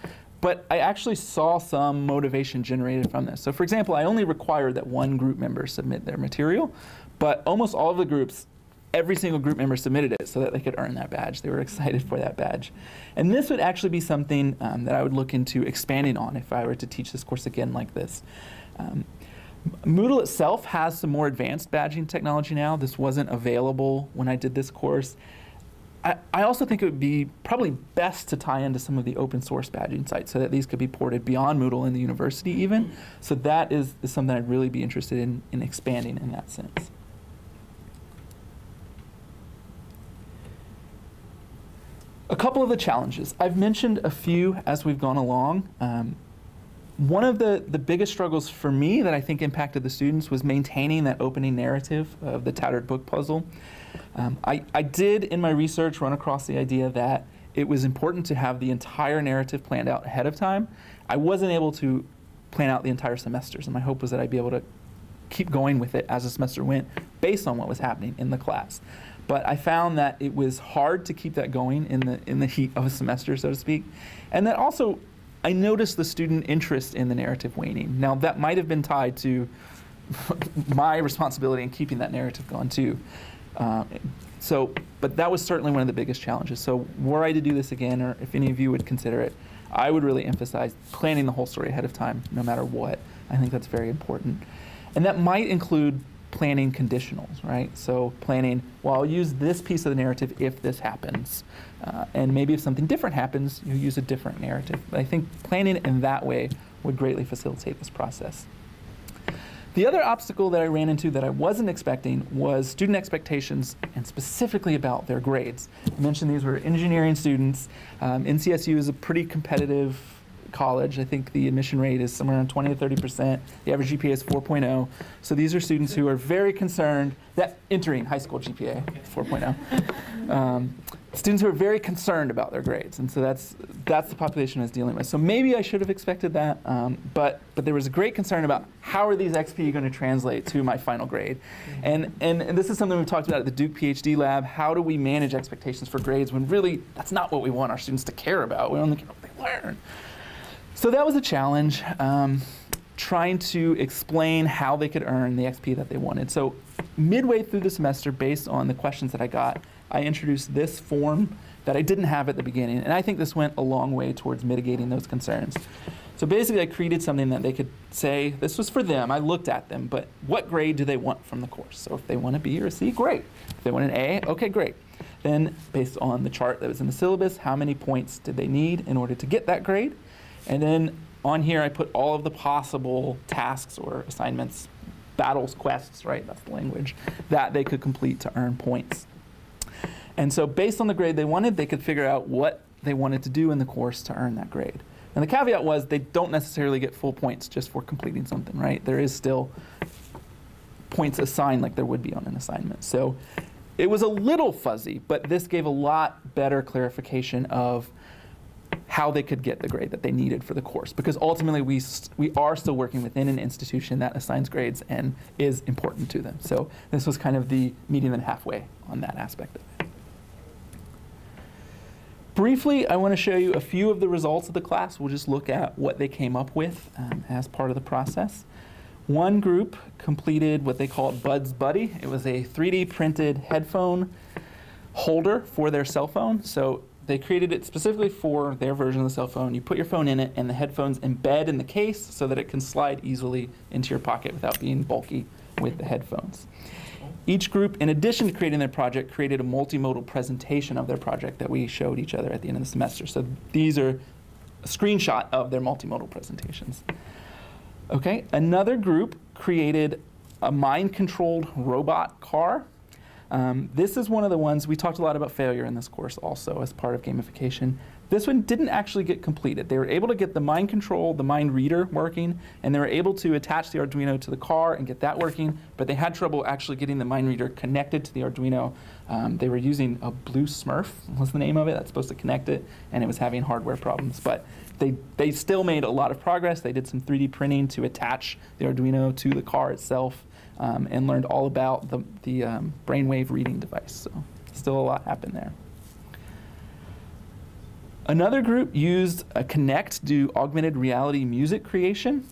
but I actually saw some motivation generated from this. So for example, I only required that one group member submit their material, but almost all of the groups, every single group member submitted it so that they could earn that badge. They were excited for that badge. And this would actually be something that I would look into expanding on if I were to teach this course again like this. Moodle itself has some more advanced badging technology now. This wasn't available when I did this course. I also think it would be probably best to tie into some of the open source badging sites so that these could be ported beyond Moodle in the university even. So that is something I'd really be interested in expanding in that sense. A couple of the challenges. I've mentioned a few as we've gone along. One of the biggest struggles for me that I think impacted the students was maintaining that opening narrative of the tattered book puzzle. I did, in my research, run across the idea that it was important to have the entire narrative planned out ahead of time. I wasn't able to plan out the entire semesters, and my hope was that I'd be able to keep going with it as the semester went based on what was happening in the class. But I found that it was hard to keep that going in the heat of a semester, so to speak. And that also, I noticed the student interest in the narrative waning. Now, that might have been tied to my responsibility in keeping that narrative going, too. But that was certainly one of the biggest challenges. So were I to do this again, or if any of you would consider it, I would really emphasize planning the whole story ahead of time, no matter what. I think that's very important. And that might include planning conditionals, right? So planning, well, I'll use this piece of the narrative if this happens. And maybe if something different happens, you use a different narrative. But I think planning in that way would greatly facilitate this process. The other obstacle that I ran into that I wasn't expecting was student expectations, and specifically about their grades. I mentioned these were engineering students. NCSU is a pretty competitive college. I think the admission rate is somewhere around 20 to 30%. The average GPA is 4.0. So these are students who are very concerned that entering high school GPA 4.0. Students who are very concerned about their grades, and so that's the population I was dealing with. So maybe I should have expected that, but there was a great concern about how are these XP going to translate to my final grade, and this is something we've talked about at the Duke PhD lab. How do we manage expectations for grades when really that's not what we want our students to care about? We only care what they learn. So that was a challenge, trying to explain how they could earn the XP that they wanted. So midway through the semester, based on the questions that I got, I introduced this form that I didn't have at the beginning, and I think this went a long way towards mitigating those concerns. So basically, I created something that they could say, this was for them, I looked at them, but what grade do they want from the course? So if they want a B or a C, great. If they want an A, okay, great. Then, based on the chart that was in the syllabus, how many points did they need in order to get that grade? And then on here, I put all of the possible tasks or assignments, battles, quests, right, that's the language, that they could complete to earn points. And so based on the grade they wanted, they could figure out what they wanted to do in the course to earn that grade. And the caveat was they don't necessarily get full points just for completing something, right? There is still points assigned like there would be on an assignment. So it was a little fuzzy, but this gave a lot better clarification of how they could get the grade that they needed for the course. Because ultimately we are still working within an institution that assigns grades and is important to them. So this was kind of the meeting them halfway on that aspect of it. Briefly, I want to show you a few of the results of the class. We'll just look at what they came up with as part of the process. One group completed what they called Bud's Buddy. It was a 3D printed headphone holder for their cell phone. So they created it specifically for their version of the cell phone. You put your phone in it, and the headphones embed in the case so that it can slide easily into your pocket without being bulky with the headphones. Each group, in addition to creating their project, created a multimodal presentation of their project that we showed each other at the end of the semester. So these are a screenshot of their multimodal presentations. Okay, another group created a mind-controlled robot car. This is one of the ones, we talked a lot about failure in this course also as part of gamification. This one didn't actually get completed. They were able to get the mind control, the mind reader working, and they were able to attach the Arduino to the car and get that working, but they had trouble actually getting the mind reader connected to the Arduino. They were using a blue Smurf, was the name of it, that's supposed to connect it, and it was having hardware problems. But they still made a lot of progress. They did some 3D printing to attach the Arduino to the car itself, and learned all about the brainwave reading device. So still a lot happened there. Another group used a Kinect to do augmented reality music creation.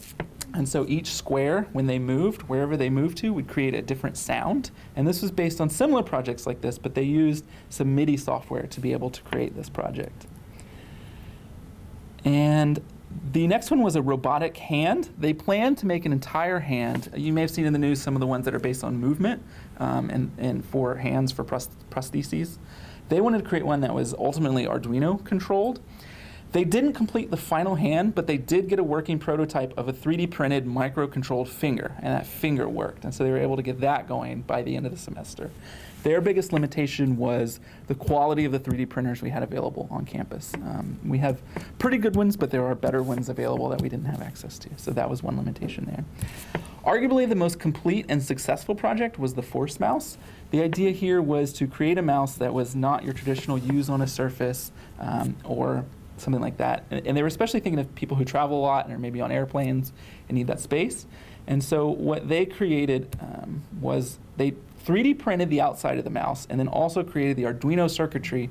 And so each square, when they moved, wherever they moved to, would create a different sound. And this was based on similar projects like this, but they used some MIDI software to be able to create this project. And the next one was a robotic hand. They planned to make an entire hand. You may have seen in the news some of the ones that are based on movement and for hands for prostheses. They wanted to create one that was ultimately Arduino controlled. They didn't complete the final hand, but they did get a working prototype of a 3D printed micro-controlled finger, and that finger worked. And so they were able to get that going by the end of the semester. Their biggest limitation was the quality of the 3D printers we had available on campus. We have pretty good ones, but there are better ones available that we didn't have access to. So that was one limitation there. Arguably the most complete and successful project was the Force Mouse. The idea here was to create a mouse that was not your traditional use on a surface or something like that. And they were especially thinking of people who travel a lot and are maybe on airplanes and need that space. And so what they created was they 3D printed the outside of the mouse and then also created the Arduino circuitry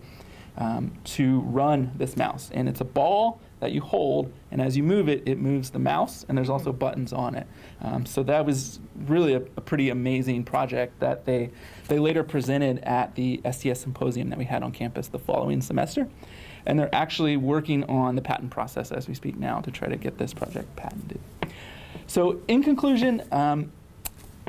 to run this mouse. And it's a ball that you hold, and as you move it, it moves the mouse, and there's also buttons on it. So that was really a pretty amazing project that they later presented at the STS symposium that we had on campus the following semester. And they're actually working on the patent process as we speak now to try to get this project patented. So in conclusion,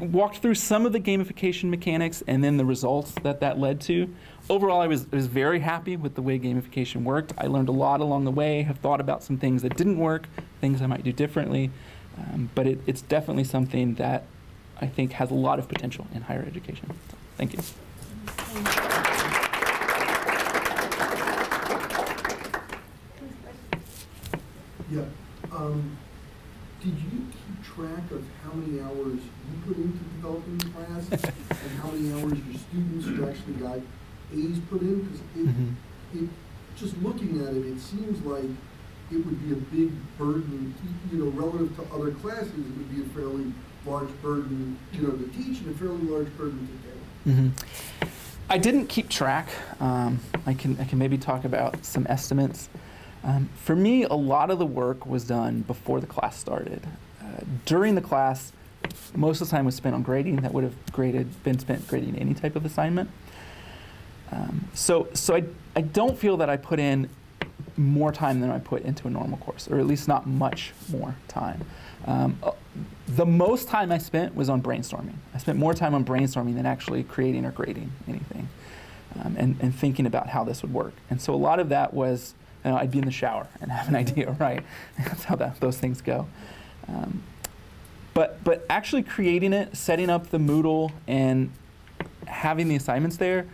walked through some of the gamification mechanics and then the results that led to. Overall, I was very happy with the way gamification worked. I learned a lot along the way, have thought about some things that didn't work, things I might do differently, but it's definitely something that I think has a lot of potential in higher education. So, thank you. Yeah. Did you keep track of how many hours you put into developing the class and how many hours your students who actually got A's put in? Because just looking at it, it seems like it would be a big burden, relative to other classes. It would be a fairly large burden, to teach and a fairly large burden to take. I didn't keep track. I can maybe talk about some estimates. For me, a lot of the work was done before the class started. During the class, most of the time was spent on grading. That would have been spent grading any type of assignment. So I don't feel that I put in more time than I put into a normal course, or at least not much more time. The most time I spent was on brainstorming. I spent more time on brainstorming than actually creating or grading anything, and thinking about how this would work. And so a lot of that was, I'd be in the shower and have an idea, right? That's how those things go. But actually creating it, setting up the Moodle, and having the assignments there,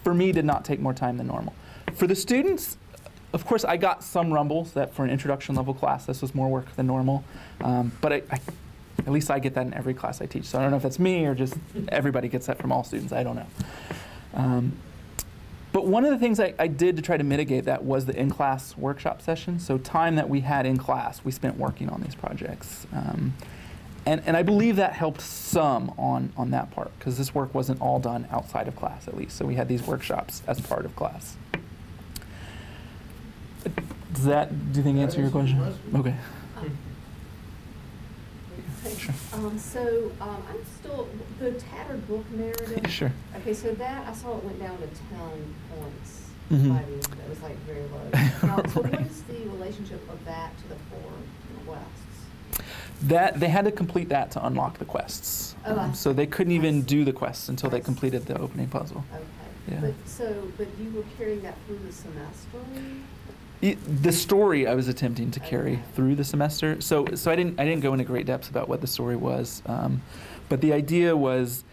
for me, did not take more time than normal. For the students, of course, I got some rumbles that for an introduction level class, this was more work than normal. But at least I get that in every class I teach. So I don't know if that's me or just everybody gets that from all students. I don't know. But one of the things I did to try to mitigate that was the in-class workshop session. So time that we had in class, we spent working on these projects. And I believe that helped some on that part, because this work wasn't all done outside of class, at least. So we had these workshops as part of class. Does that, do you think, answer your question? Okay. Sure. So I'm still, the tattered book narrative. Sure. Okay, so that, I saw it went down to 10 points. Mm-hmm. That was like very low. Now, so what is the relationship of that to the 4 quests? That they had to complete that to unlock the quests. Oh, so they couldn't even do the quests until they completed the opening puzzle. Okay. Yeah. But you were carrying that through the semester? The story I was attempting to carry through the semester. So I didn't go into great depths about what the story was, but the idea was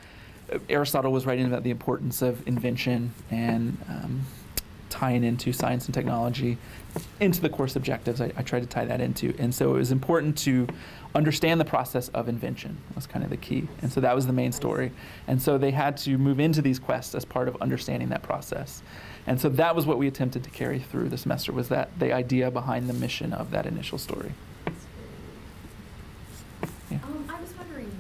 Aristotle was writing about the importance of invention and tying into science and technology into the course objectives. I tried to tie that into, and so it was important to understand the process of invention was kind of the key, and so that was the main story. And so they had to move into these quests as part of understanding that process. And so that was what we attempted to carry through the semester, was that the idea behind the mission of that initial story. Yeah. I was wondering,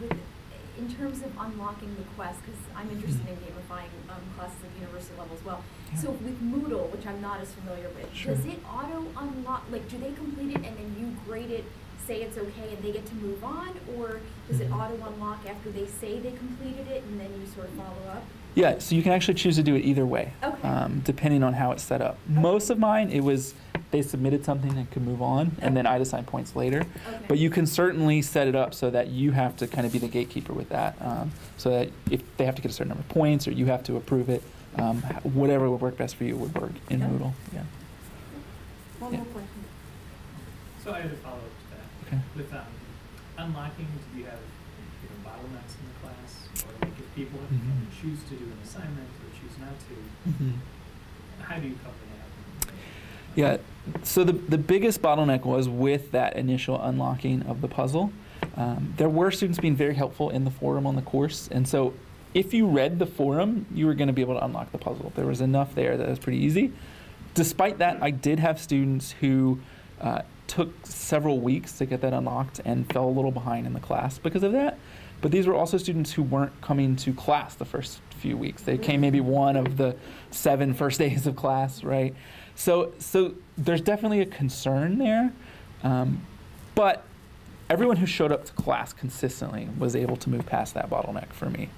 in terms of unlocking the quest, because I'm interested in gamifying classes at university level as well. Yeah. So with Moodle, which I'm not as familiar with, sure. Does it auto-unlock, like do they complete it and then you grade it, say it's okay, and they get to move on? Or does it auto-unlock after they say they completed it and then you sort of follow up? Yeah, so you can actually choose to do it either way, okay. Depending on how it's set up. Okay. Most of mine, it was they submitted something and could move on, okay. And then I'd assign points later. Okay. But you can certainly set it up so that you have to kind of be the gatekeeper with that, so that if they have to get a certain number of points or you have to approve it, whatever would work best for you would work in Moodle. Yeah. One more question. So I had a follow-up to that. Okay. With unlocking, do you have bottlenecks in the class? Or like if people choose to do an assignment or choose not to, how do you cover that? Yeah, so the biggest bottleneck was with that initial unlocking of the puzzle. There were students being very helpful in the forum on the course, and so if you read the forum, you were going to be able to unlock the puzzle. There was enough there that was pretty easy. Despite that, I did have students who took several weeks to get that unlocked and fell a little behind in the class because of that. But these were also students who weren't coming to class the first few weeks. They came maybe one of the 7 first days of class, right? So there's definitely a concern there. But everyone who showed up to class consistently was able to move past that bottleneck for me.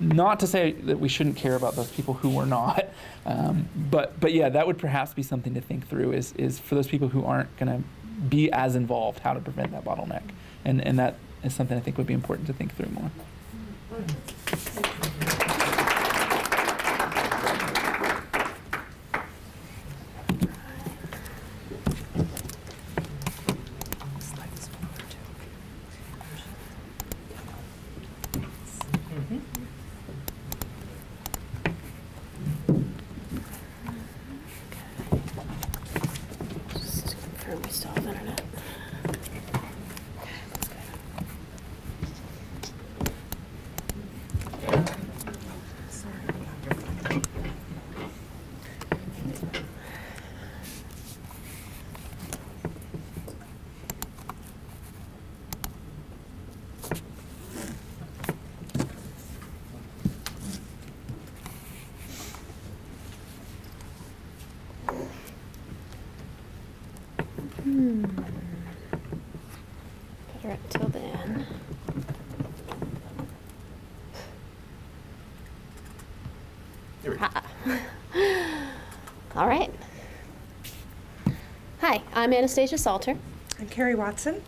Not to say that we shouldn't care about those people who were not, but yeah, that would perhaps be something to think through is for those people who aren't going to be as involved, how to prevent that bottleneck. And is something I think would be important to think through more. Just confirm we still have internet. Better until then. All right. Hi, I'm Anastasia Salter. I'm Carrie Watson.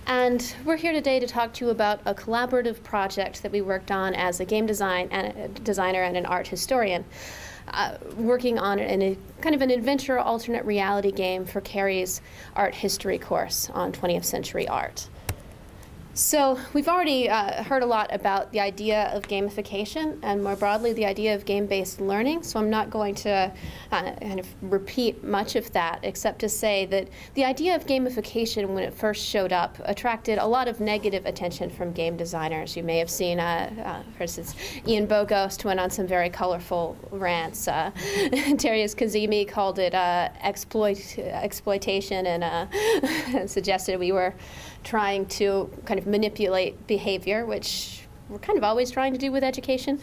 And we're here today to talk to you about a collaborative project that we worked on as a game designer and an art historian, working on a kind of an adventure alternate reality game for Carrie's art history course on 20th century art. So we've already heard a lot about the idea of gamification and more broadly the idea of game-based learning, so I'm not going to kind of repeat much of that except to say that the idea of gamification when it first showed up attracted a lot of negative attention from game designers. You may have seen, for instance, Ian Bogost went on some very colorful rants. Darius Kazemi called it exploitation and suggested we were trying to kind of manipulate behavior, which we're kind of always trying to do with education.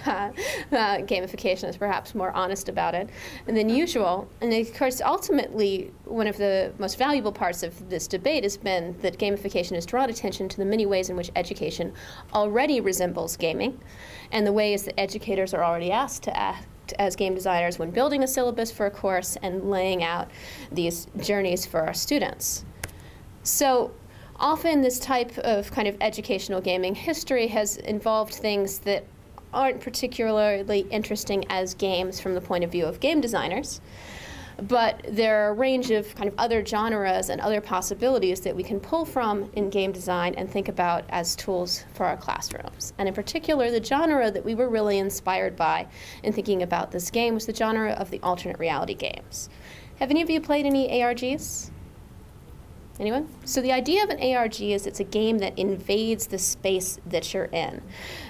Gamification is perhaps more honest about it than usual. And of course, ultimately, one of the most valuable parts of this debate has been that gamification has drawn attention to the many ways in which education already resembles gaming, and the ways that educators are already asked to act as game designers when building a syllabus for a course and laying out these journeys for our students. So often this type of kind of educational gaming history has involved things that aren't particularly interesting as games from the point of view of game designers, but there are a range of kind of other genres and other possibilities that we can pull from in game design and think about as tools for our classrooms. And in particular, the genre that we were really inspired by in thinking about this game was the genre of the alternate reality games. Have any of you played any ARGs? Anyone? So the idea of an ARG is it's a game that invades the space that you're in.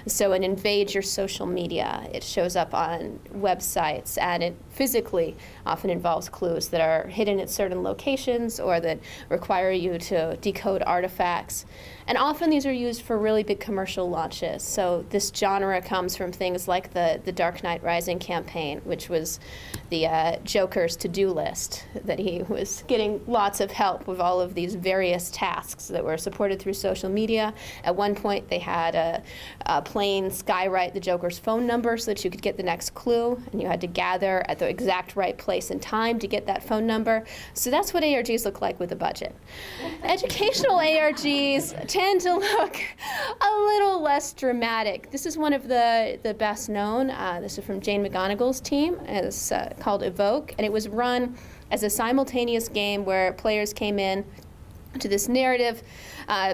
So it invades your social media. It shows up on websites, and it physically often involves clues that are hidden at certain locations or that require you to decode artifacts. And often these are used for really big commercial launches. So this genre comes from things like the Dark Knight Rising campaign, which was the Joker's to-do list, that he was getting lots of help with all of these various tasks that were supported through social media. At one point, they had a plane skywrite the Joker's phone number so that you could get the next clue, and you had to gather at the exact right place and time to get that phone number. So that's what ARGs look like with a budget. Educational ARGs tend to look a little less dramatic. This is one of the best known. This is from Jane McGonigal's team. It's called Evoke, and it was run as a simultaneous game where players came in to this narrative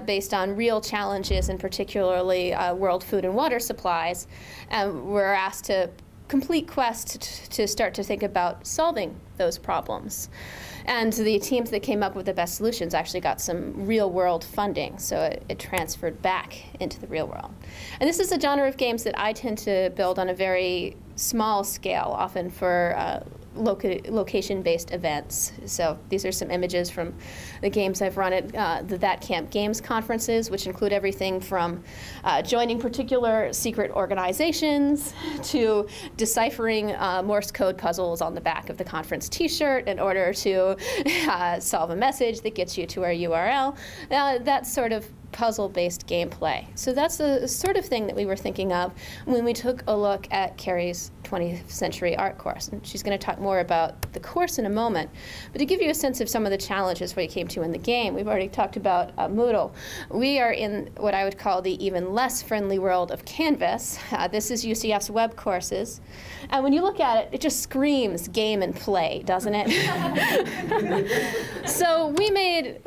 based on real challenges, and particularly world food and water supplies. And we're asked to complete quests to start to think about solving those problems. And the teams that came up with the best solutions actually got some real-world funding, so it transferred back into the real world. And this is a genre of games that I tend to build on a very small scale, often for location-based events. So these are some images from the games I've run at the That Camp Games conferences, which include everything from joining particular secret organizations to deciphering Morse code puzzles on the back of the conference t-shirt in order to solve a message that gets you to our URL. That sort of puzzle-based gameplay. So that's the sort of thing that we were thinking of when we took a look at Carrie's 20th century art course. And she's going to talk more about the course in a moment. But to give you a sense of some of the challenges we came to in the game, we've already talked about Moodle. We are in what I would call the even less friendly world of Canvas. This is UCF's web courses. And when you look at it, it just screams game and play, doesn't it? So we made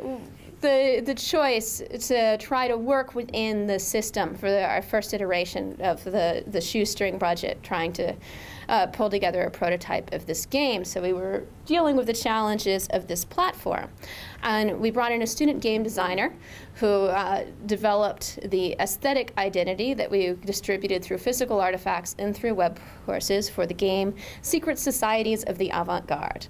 the choice to try to work within the system for our first iteration of the shoestring budget, trying to pull together a prototype of this game. So we were dealing with the challenges of this platform. And we brought in a student game designer who developed the aesthetic identity that we distributed through physical artifacts and through web courses for the game Secret Societies of the Avant-Garde.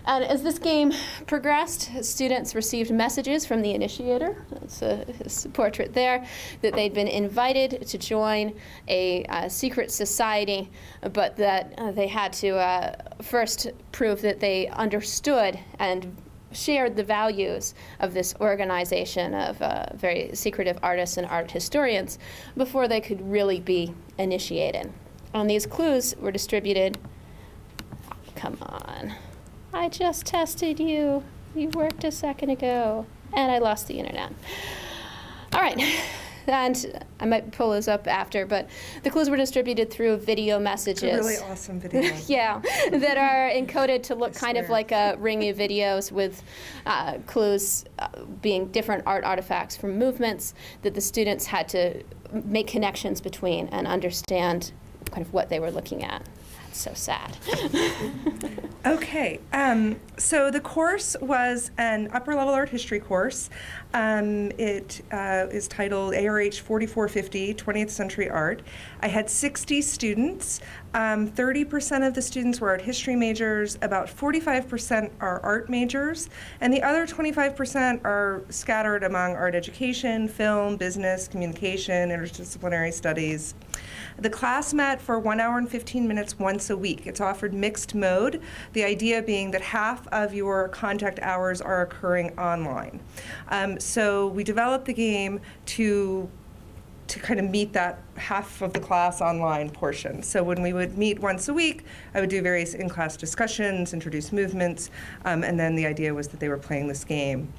And as this game progressed, students received messages from the initiator, that's his portrait there, that they'd been invited to join a secret society, but that they had to first prove that they understood and shared the values of this organization of very secretive artists and art historians before they could really be initiated. And these clues were distributed. Come on. I just tested you. You worked a second ago. And I lost the internet. All right. And I might pull those up after, but the clues were distributed through video messages. It's a really awesome video. Yeah, that are encoded to look kind of like a ring of videos with clues being different art artifacts from movements that the students had to make connections between and understand kind of what they were looking at. So sad. Okay, so the course was an upper level art history course. It is titled ARH 4450, 20th Century Art. I had 60 students. 30% of the students were art history majors, about 45% are art majors, and the other 25% are scattered among art education, film, business, communication, interdisciplinary studies. The class met for 1 hour and 15 minutes once a week. It's offered mixed mode, the idea being that half of your contact hours are occurring online. So we developed the game to kind of meet that half of the class online portion. So when we would meet once a week, I would do various in-class discussions, introduce movements, and then the idea was that they were playing this game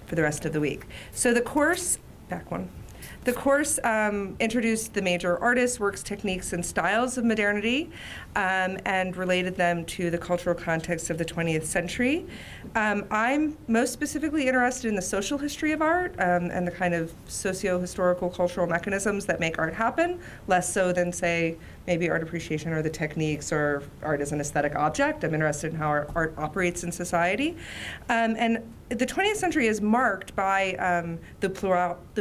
for the rest of the week. So the course, back one. The course introduced the major artists, works, techniques, and styles of modernity and related them to the cultural context of the 20th century. I'm most specifically interested in the social history of art and the kind of socio-historical cultural mechanisms that make art happen, less so than, say, maybe art appreciation or the techniques or art as an aesthetic object. I'm interested in how our art operates in society. And the 20th century is marked by the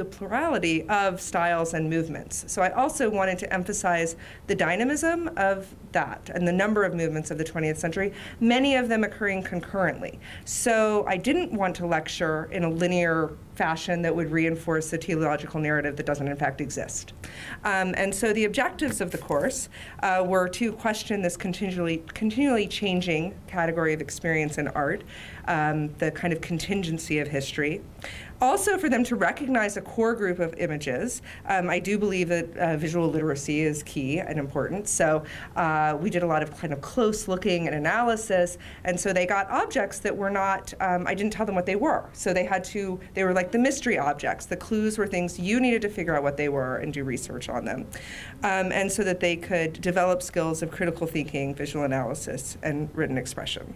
plurality of styles and movements. So I also wanted to emphasize the dynamism of that and the number of movements of the 20th century, many of them occurring concurrently. So I didn't want to lecture in a linear fashion that would reinforce a teleological narrative that doesn't in fact exist. And so the objectives of the course were to question this continually changing category of experience in art, the kind of contingency of history. Also for them to recognize a core group of images. I do believe that visual literacy is key and important. So we did a lot of kind of close looking and analysis. And so they got objects that were not, I didn't tell them what they were. So they were like the mystery objects. The clues were things you needed to figure out what they were and do research on them. And so that they could develop skills of critical thinking, visual analysis, and written expression.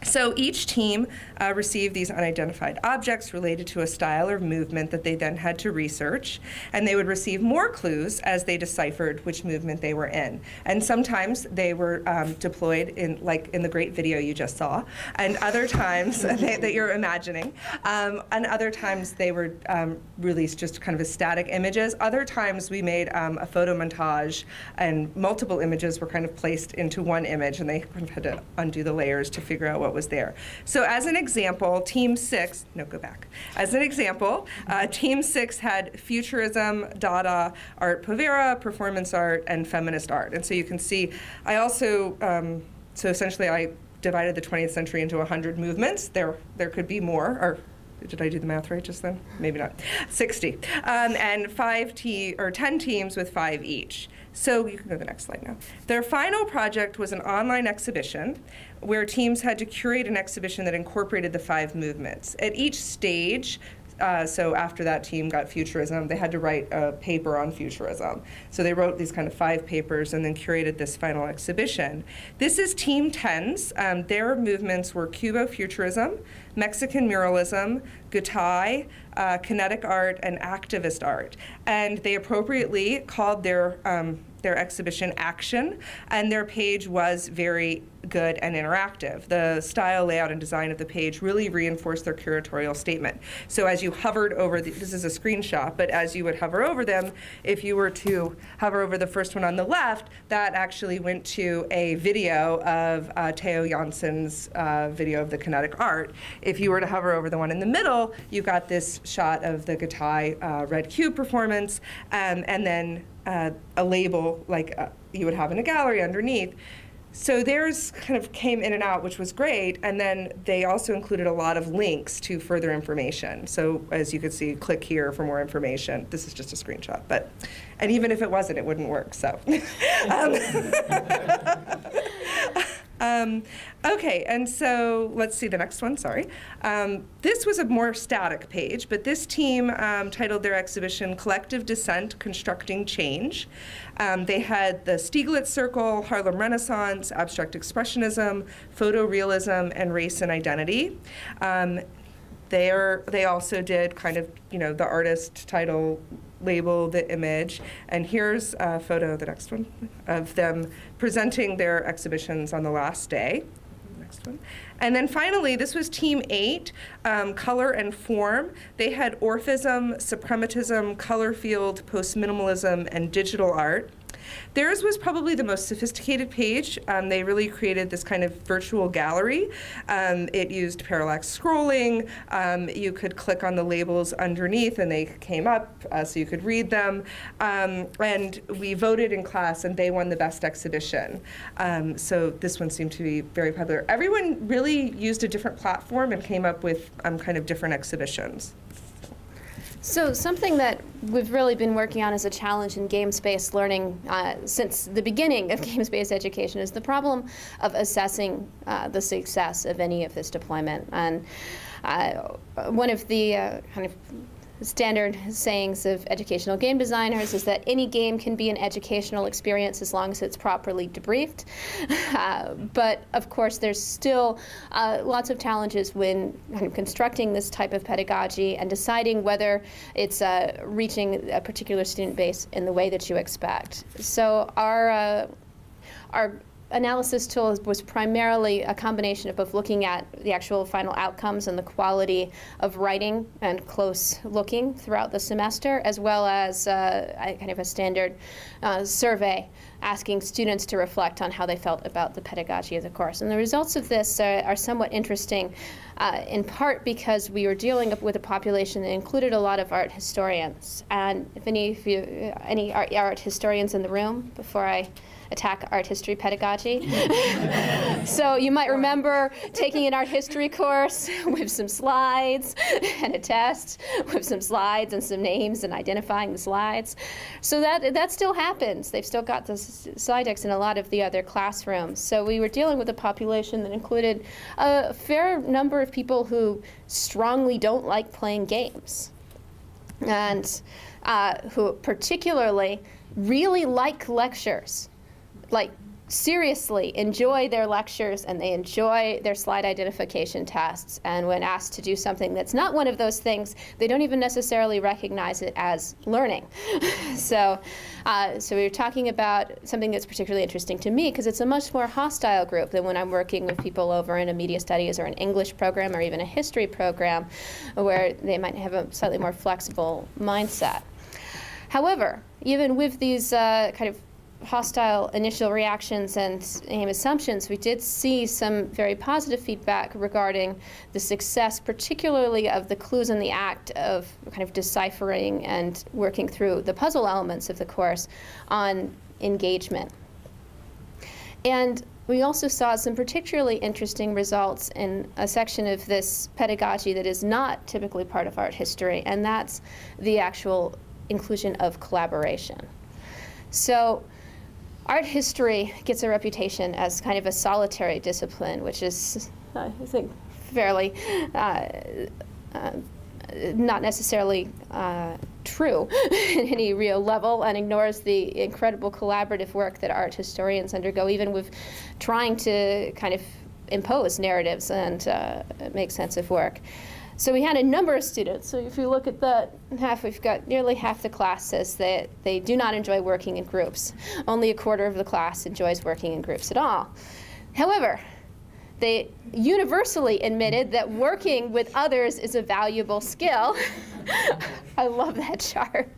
So each team received these unidentified objects related to a style or movement that they then had to research, and they would receive more clues as they deciphered which movement they were in. And sometimes they were deployed in, like in the great video you just saw, and other times that you're imagining, and other times they were released just kind of as static images. Other times we made a photo montage, and multiple images were kind of placed into one image, and they kind of had to undo the layers to figure out what was there. So as an example, Team 6, no, go back. As an example, Team 6 had Futurism, Dada, Art Povera, Performance Art, and Feminist Art. And so you can see, I also, so essentially I divided the 20th century into 100 movements. There could be more, or Did I do the math right just then? Maybe not. 60. And 10 teams with 5 each. So you can go to the next slide now. Their final project was an online exhibition where teams had to curate an exhibition that incorporated the 5 movements. At each stage, so after that team got futurism, they had to write a paper on futurism. So they wrote these kind of 5 papers and then curated this final exhibition. This is Team 10's. Their movements were Cubo-futurism, Mexican muralism, Gutai, kinetic art, and activist art. And they appropriately called their exhibition Action, and their page was very good and interactive. The style, layout, and design of the page really reinforced their curatorial statement. So as you hovered over, this is a screenshot, but as you would hover over them, if you were to hover over the first one on the left, that actually went to a video of Theo Janssen's video of the kinetic art. If you were to hover over the one in the middle, you got this shot of the Gutai Red Cube performance, and then a label like you would have in a gallery underneath. So theirs kind of came in and out, which was great, and then they also included a lot of links to further information. So as you could see, click here for more information. This is just a screenshot, and even if it wasn't, it wouldn't work, so. Okay, and so let's see the next one, sorry. This was a more static page, but this team titled their exhibition Collective Descent, Constructing Change. They had the Stieglitz Circle, Harlem Renaissance, Abstract Expressionism, Photorealism, and Race and Identity. They also did kind of, the artist title, label, the image, and here's a photo, the next one, of them presenting their exhibitions on the last day. Next one. And then finally, this was Team 8, Color and Form. They had Orphism, Suprematism, Color Field, Post-Minimalism, and Digital Art. Theirs was probably the most sophisticated page. They really created this kind of virtual gallery. It used parallax scrolling. You could click on the labels underneath and they came up so you could read them. And we voted in class and they won the best exhibition. So this one seemed to be very popular. Everyone really used a different platform and came up with kind of different exhibitions. So something that we've really been working on as a challenge in games-based learning since the beginning of games-based education is the problem of assessing the success of any of this deployment. And one of the kind of standard sayings of educational game designers is that any game can be an educational experience as long as it's properly debriefed. But of course, there's still lots of challenges when kind of constructing this type of pedagogy and deciding whether it's reaching a particular student base in the way that you expect. So our analysis tool was primarily a combination of both looking at the actual final outcomes and the quality of writing and close looking throughout the semester, as well as kind of a standard survey asking students to reflect on how they felt about the pedagogy of the course. And the results of this are somewhat interesting, in part because we were dealing with a population that included a lot of art historians. And if any art historians in the room before I attack art history pedagogy. So you might remember taking an art history course with some slides and a test with some slides and some names and identifying the slides. So that still happens. They've still got the slide decks in a lot of the other classrooms. So we were dealing with a population that included a fair number of people who strongly don't like playing games and who particularly really like lectures. Like, seriously enjoy their lectures and they enjoy their slide identification tests. And when asked to do something that's not one of those things, they don't even necessarily recognize it as learning. So we were talking about something that's particularly interesting to me because it's a much more hostile group than when I'm working with people over in a media studies or an English program or even a history program where they might have a slightly more flexible mindset. However, even with these kind of hostile initial reactions and aim assumptions, we did see some very positive feedback regarding the success, particularly of the clues in the act of kind of deciphering and working through the puzzle elements of the course on engagement. And we also saw some particularly interesting results in a section of this pedagogy that is not typically part of art history, and that's the actual inclusion of collaboration. So art history gets a reputation as kind of a solitary discipline, which is, I think, fairly not necessarily true in any real level, and ignores the incredible collaborative work that art historians undergo, even with trying to kind of impose narratives and make sense of work. So we had a number of students. So if you look at that half, we've got nearly half the class says that they do not enjoy working in groups. Only a quarter of the class enjoys working in groups at all. However, they universally admitted that working with others is a valuable skill. I love that chart.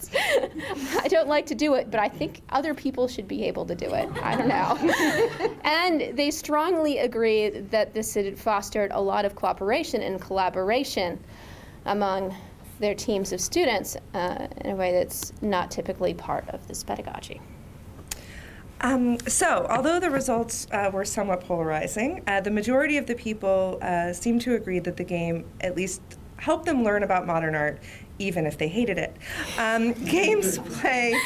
I don't like to do it, but I think other people should be able to do it. I don't know. And they strongly agree that this had fostered a lot of cooperation and collaboration among their teams of students in a way that's not typically part of this pedagogy. So, although the results were somewhat polarizing, the majority of the people seemed to agree that the game at least helped them learn about modern art, even if they hated it. Games, play,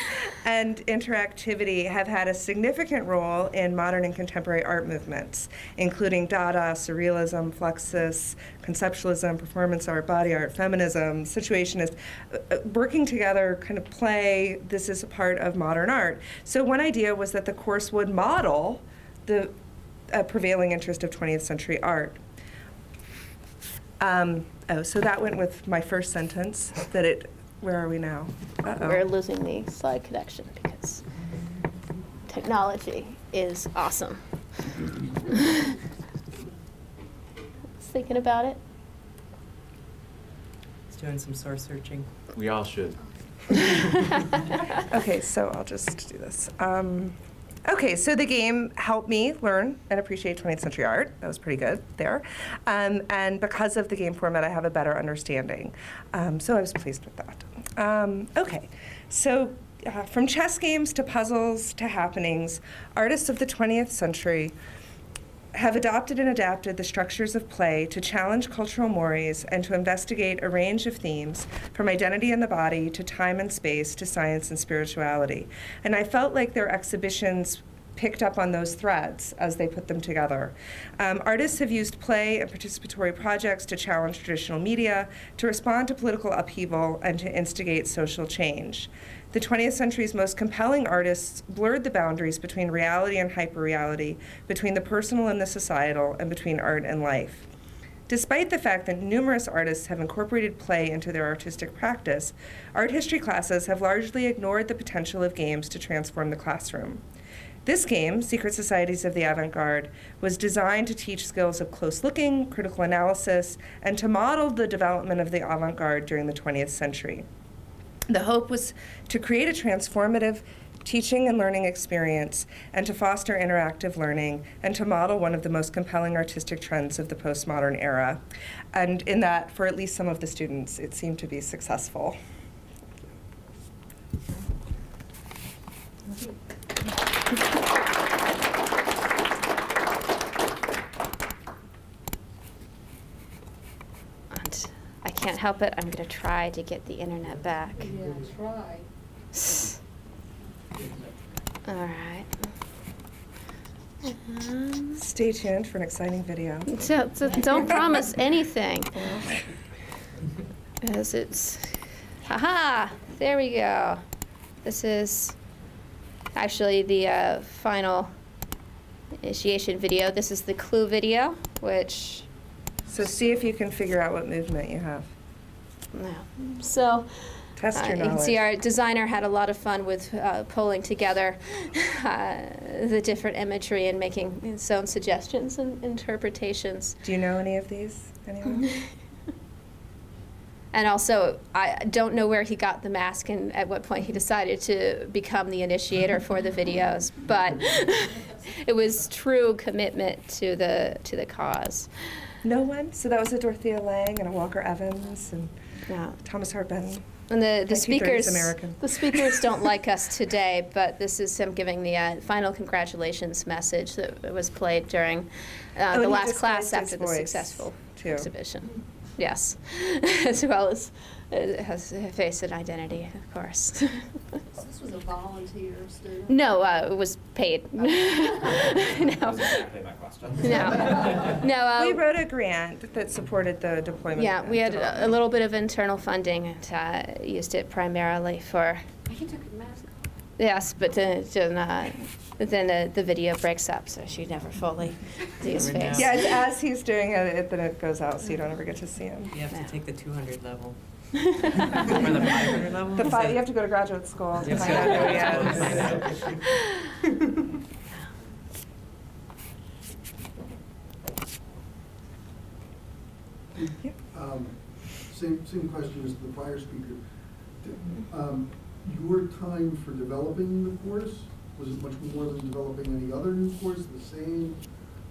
and interactivity have had a significant role in modern and contemporary art movements, including Dada, Surrealism, Fluxus, Conceptualism, performance art, body art, feminism, situationist. Working together, kind of play, this is a part of modern art. So one idea was that the course would model the prevailing interest of 20th century art. So that went with my first sentence, that it, where are we now? Uh-oh. We're losing the slide connection because technology is awesome. I was thinking about it. It's doing some source searching. We all should. Okay, so I'll just do this. Okay, so the game helped me learn and appreciate 20th century art. That was pretty good there. And because of the game format, I have a better understanding. So I was pleased with that. Okay, so from chess games to puzzles to happenings, artists of the 20th century have adopted and adapted the structures of play to challenge cultural mores and to investigate a range of themes, from identity in the body to time and space to science and spirituality. And I felt like their exhibitions picked up on those threads as they put them together. Artists have used play and participatory projects to challenge traditional media, to respond to political upheaval, and to instigate social change. The 20th century's most compelling artists blurred the boundaries between reality and hyperreality, between the personal and the societal, and between art and life. Despite the fact that numerous artists have incorporated play into their artistic practice, art history classes have largely ignored the potential of games to transform the classroom. This game, Secret Societies of the Avant-Garde, was designed to teach skills of close looking, critical analysis, and to model the development of the avant-garde during the 20th century. The hope was to create a transformative teaching and learning experience, and to foster interactive learning, and to model one of the most compelling artistic trends of the postmodern era. And in that, for at least some of the students, it seemed to be successful. I can't help it. I'm going to try to get the internet back. Yeah, try. All right. Stay tuned for an exciting video. So don't promise anything. As it's, haha, there we go. This is actually the final initiation video. This is the clue video, which... So see if you can figure out what movement you have. No. So test your you can see our designer had a lot of fun with pulling together the different imagery and making his own suggestions and interpretations. Do you know any of these? Anyone? And also, I don't know where he got the mask and at what point he decided to become the initiator for the videos, but it was true commitment to the cause. No one? So that was a Dorothea Lange and a Walker Evans and Thomas Hart Benton. And the 1930s speakers, American. the speakers don't like us today, but this is him giving the final congratulations message that was played during and the he last class disguised his after the voice, successful too. exhibition. Yes, as well as it has a face and identity, of course. So this was a volunteer student? No, it was paid. No. That was exactly my question. No. We wrote a grant that supported the deployment. Yeah, and we had development. a little bit of internal funding and used it primarily for. He took a mask off. Yes, but then the video breaks up, so she never fully see his face. Yeah, it's as he's doing it, then it goes out, so you don't ever get to see him. You have to take the 200 level. Or the 500 level? You have to go to graduate school to Yes. find out who he is. Same question as the prior speaker. Your time for developing the course, was it much more than developing any other new course, the same?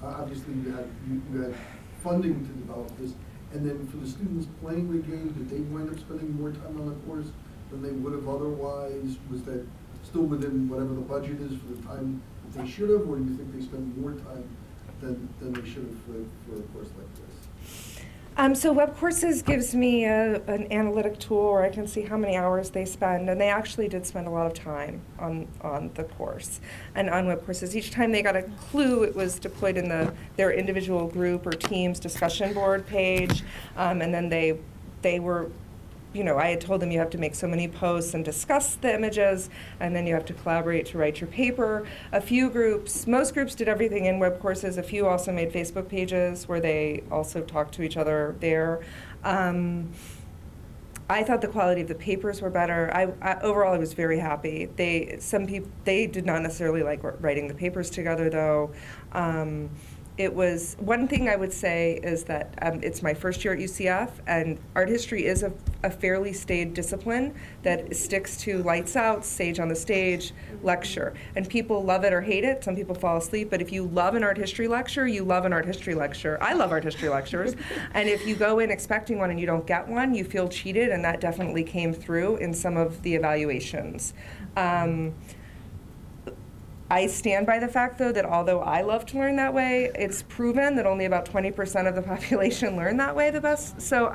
Obviously you had funding to develop this, and then for the students playing the game, did they wind up spending more time on the course than they would have otherwise? Was that still within whatever the budget is for the time that they should have, or do you think they spend more time than they should have for a course like this? So Web Courses gives me an analytic tool where I can see how many hours they spend, and they actually did spend a lot of time on the course and on Web Courses. Each time they got a clue, it was deployed in their individual group or team's discussion board page, and then they were, I had told them you have to make so many posts and discuss the images, and then you have to collaborate to write your paper. Most groups did everything in Web Courses. A few also made Facebook pages where they also talked to each other there. I thought the quality of the papers were better. Overall, I was very happy. They did not necessarily like writing the papers together, though. It was, one thing I would say is that it's my first year at UCF, and art history is a fairly staid discipline that sticks to lights out, sage on the stage, lecture. And people love it or hate it. Some people fall asleep, but if you love an art history lecture, you love an art history lecture. I love art history lectures. And if you go in expecting one and you don't get one, you feel cheated, and that definitely came through in some of the evaluations. I stand by the fact, though, that although I love to learn that way, it's proven that only about 20% of the population learn that way the best. So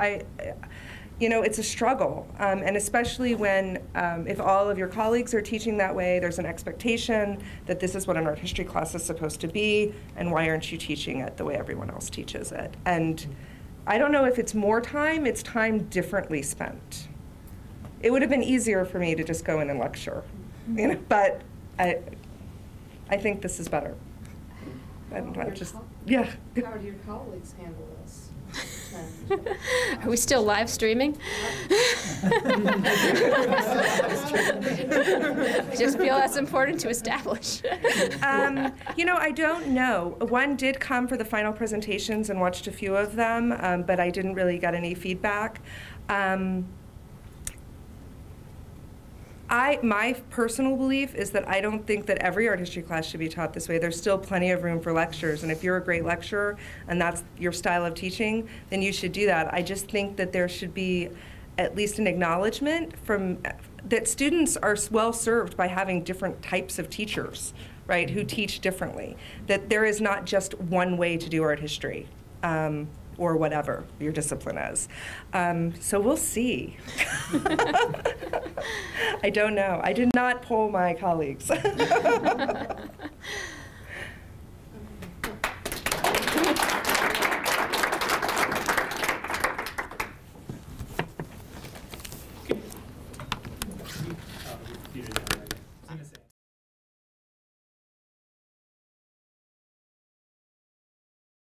it's a struggle, and especially when, if all of your colleagues are teaching that way, there's an expectation that this is what an art history class is supposed to be, and why aren't you teaching it the way everyone else teaches it? And I don't know if it's more time, it's time differently spent. It would have been easier for me to just go in and lecture, but I think this is better. How do your colleagues handle this? Are we still live streaming? I just feel that's important to establish. I don't know. One did come for the final presentations and watched a few of them, but I didn't really get any feedback. My personal belief is that I don't think that every art history class should be taught this way. There's still plenty of room for lectures, and if you're a great lecturer and that's your style of teaching, then you should do that. I just think that there should be at least an acknowledgement that students are well served by having different types of teachers, right, who teach differently. That there is not just one way to do art history. Or whatever your discipline is. So we'll see. I don't know. I did not poll my colleagues.